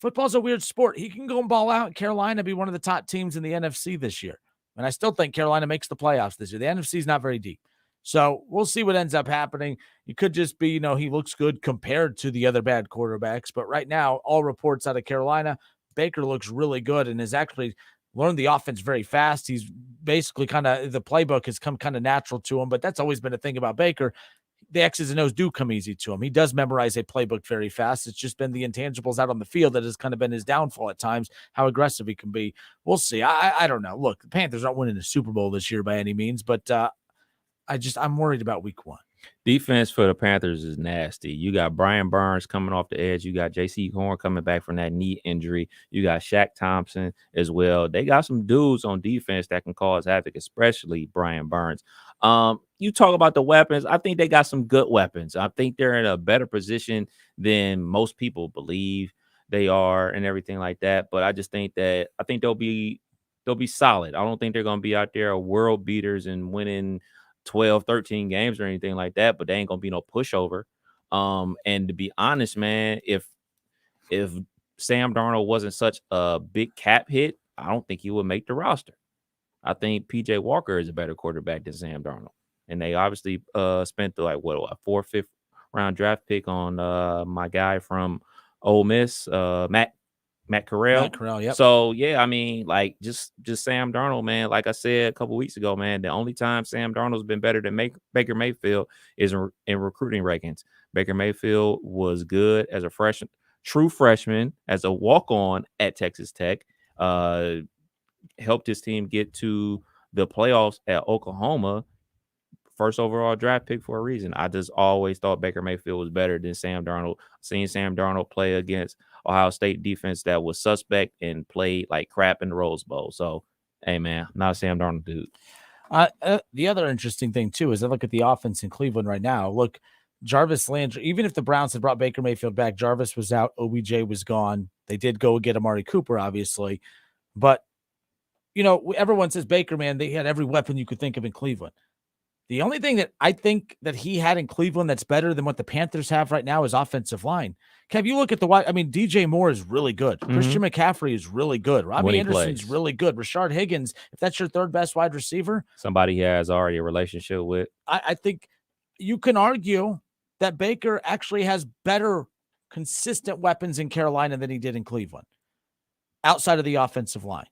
Football's a weird sport. He can go and ball out. Carolina be one of the top teams in the NFC this year. And I still think Carolina makes the playoffs this year. The NFC is not very deep. So we'll see what ends up happening. It could just be, he looks good compared to the other bad quarterbacks. But right now, all reports out of Carolina, Baker looks really good and has actually learned the offense very fast. He's basically the playbook has come kind of natural to him, but that's always been a thing about Baker. The X's and O's do come easy to him. He does memorize a playbook very fast. It's just been the intangibles out on the field that has kind of been his downfall at times, how aggressive he can be. We'll see. I don't know. Look, the Panthers aren't winning the Super Bowl this year by any means, but I'm worried about week 1. Defense for the Panthers is nasty. You got Brian Burns coming off the edge. You got J.C. Horn coming back from that knee injury. You got Shaq Thompson as well. They got some dudes on defense that can cause havoc, especially Brian Burns. You talk about the weapons. I think they got some good weapons. I think they're in a better position than most people believe they are and everything like that. But I just think they'll be solid. I don't think they're going to be out there world beaters and winning 12, 13 games or anything like that, but they ain't gonna be no pushover. And to be honest, man, if Sam Darnold wasn't such a big cap hit, I don't think he would make the roster. I think PJ Walker is a better quarterback than Sam Darnold. And they obviously spent a 4th, 5th round draft pick on my guy from Ole Miss, Matt Corral. Matt Corral, yep. So, yeah, I mean, just Sam Darnold, man. Like I said a couple weeks ago, man, the only time Sam Darnold's been better than Baker Mayfield is in recruiting rankings. Baker Mayfield was good as a true freshman, as a walk-on at Texas Tech. Helped his team get to the playoffs at Oklahoma. First overall draft pick for a reason. I just always thought Baker Mayfield was better than Sam Darnold. Seeing Sam Darnold play against Ohio State defense that was suspect and played like crap in the Rose Bowl. So, hey, man, not a Sam Darnold dude. The other interesting thing, too, is I look at the offense in Cleveland right now. Look, Jarvis Landry, even if the Browns had brought Baker Mayfield back, Jarvis was out, OBJ was gone. They did go get Amari Cooper, obviously. But, everyone says Baker, man, they had every weapon you could think of in Cleveland. The only thing that I think that he had in Cleveland that's better than what the Panthers have right now is offensive line. Kev, you look at DJ Moore is really good. Mm-hmm. Christian McCaffrey is really good. Robbie Anderson's really good. Rashard Higgins, if that's your 3rd best wide receiver. Somebody he has already a relationship with. I think you can argue that Baker actually has better consistent weapons in Carolina than he did in Cleveland outside of the offensive line.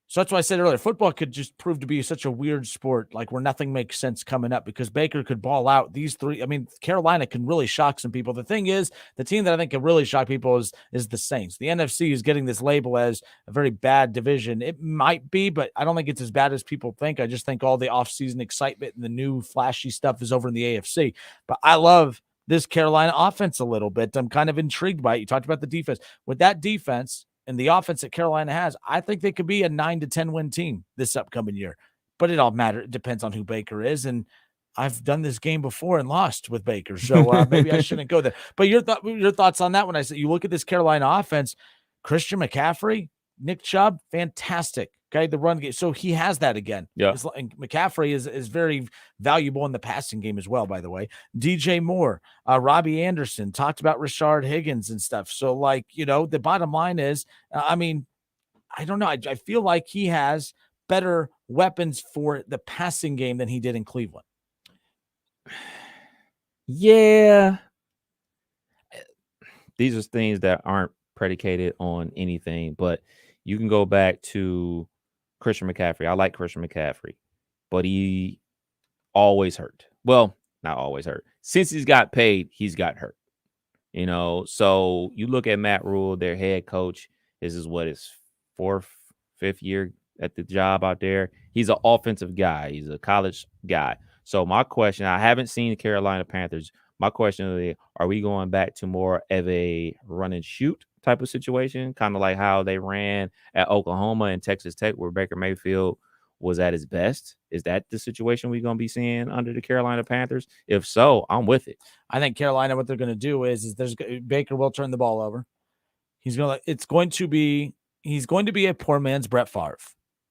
So that's why I said earlier, football could just prove to be such a weird sport, like where nothing makes sense coming up because Baker could ball out these 3. I mean, Carolina can really shock some people. The thing is, the team that I think can really shock people is the Saints. The NFC is getting this label as a very bad division. It might be, but I don't think it's as bad as people think. I just think all the offseason excitement and the new flashy stuff is over in the AFC. But I love this Carolina offense a little bit. I'm kind of intrigued by it. You talked about the defense. With that defense and the offense that Carolina has, I think they could be a 9 to 10 win team this upcoming year. But it all matters. It depends on who Baker is. And I've done this game before and lost with Baker. So maybe I shouldn't go there. But your thoughts on that when I said you look at this Carolina offense, Christian McCaffrey, Nick Chubb, fantastic. Okay, the run game. So he has that again. Yeah. And McCaffrey is very valuable in the passing game as well, by the way. DJ Moore, Robbie Anderson, talked about Rashard Higgins and stuff. So, the bottom line is, I don't know. I feel like he has better weapons for the passing game than he did in Cleveland. Yeah. These are things that aren't predicated on anything, but you can go back to Christian McCaffrey. I like Christian McCaffrey, but he always hurt. Well, not always hurt. Since he's got paid, he's got hurt. So you look at Matt Rule, their head coach. This is his 4th, 5th year at the job out there. He's an offensive guy. He's a college guy. So my question, I haven't seen the Carolina Panthers. My question is, are we going back to more of a run and shoot type of situation, kind of like how they ran at Oklahoma and Texas Tech, where Baker Mayfield was at his best? Is that the situation we're going to be seeing under the Carolina Panthers? If so, I'm with it. I think Carolina, what they're going to do is Baker will turn the ball over. He's going to be a poor man's Brett Favre,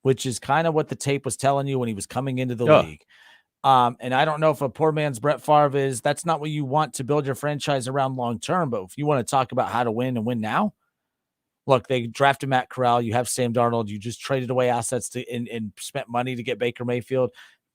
which is kind of what the tape was telling you when he was coming into the league. And I don't know if a poor man's Brett Favre that's not what you want to build your franchise around long-term. But if you want to talk about how to win and win now, look, they drafted Matt Corral. You have Sam Darnold. You just traded away assets and spent money to get Baker Mayfield.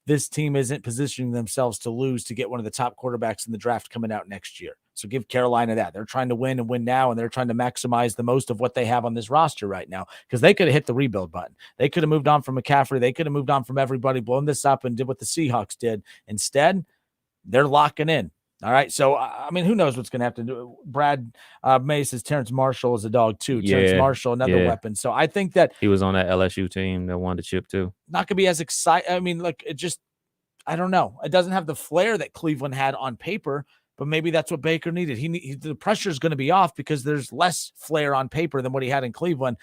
this team isn't positioning themselves to lose to get one of the top quarterbacks in the draft coming out next year. So give Carolina that. They're trying to win and win now, and they're trying to maximize the most of what they have on this roster right now, because they could have hit the rebuild button. They could have moved on from McCaffrey. They could have moved on from everybody, blown this up, and did what the Seahawks did. Instead, they're locking in. All right. So, I mean, who knows what's going to have to do. Brad May says Terrence Marshall is a dog too. Terrence Marshall, another weapon. So I think that he was on that LSU team that won the chip too. Not going to be as exciting. I mean, look, it just, I don't know. It doesn't have the flair that Cleveland had on paper, but maybe that's what Baker needed. The pressure is going to be off because there's less flair on paper than what he had in Cleveland.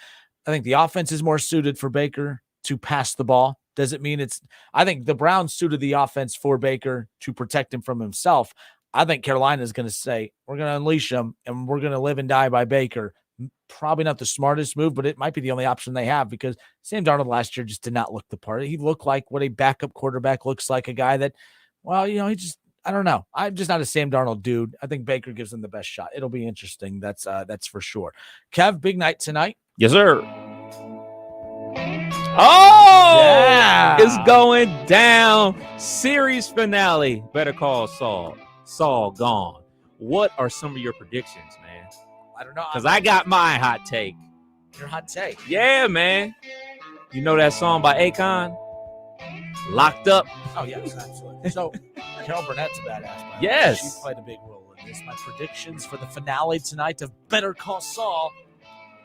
I think the offense is more suited for Baker to pass the ball. Doesn't mean I think the Browns suited the offense for Baker to protect him from himself. I think Carolina is going to say, we're going to unleash him and we're going to live and die by Baker. Probably not the smartest move, but it might be the only option they have, because Sam Darnold last year just did not look the part. He looked like what a backup quarterback looks like, a guy that, well, he just, I don't know. I'm just not a Sam Darnold dude. I think Baker gives him the best shot. It'll be interesting. That's for sure. Kev, big night tonight. Yes, sir. Oh, yeah. It's going down. Series finale. Better Call Saul. Saul gone. What are some of your predictions, man? I don't know. Because I got my hot take. Your hot take? Yeah, man. You know that song by Akon? Locked Up? Oh, yes, absolutely. So, Carol Burnett's a badass. Yes. She played a big role in this. My predictions for the finale tonight of Better Call Saul.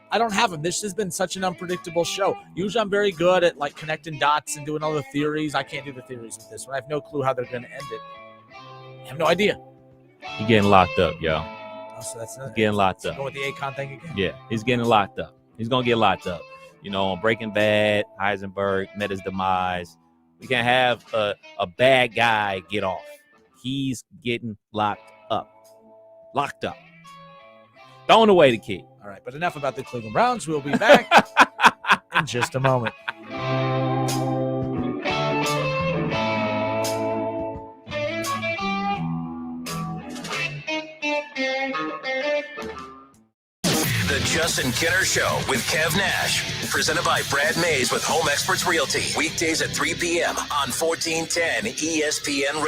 I don't have them. This has been such an unpredictable show. Usually I'm very good at like connecting dots and doing all the theories. I can't do the theories with this one. I have no clue how they're going to end it. I have no idea. He's getting locked up, yo. Oh, so that's not, getting locked up. Going with the Akon thing again? Yeah, he's getting locked up. He's going to get locked up. You know, on Breaking Bad, Heisenberg met his demise. We can't have a bad guy get off. He's getting locked up. Locked up. Throwing away the key. All right, but enough about the Cleveland Browns. We'll be back in just a moment. The Justin Kinner Show with Kev Nash. Presented by Brad Mays with Home Experts Realty. Weekdays at 3 p.m. on 1410 ESPN Radio.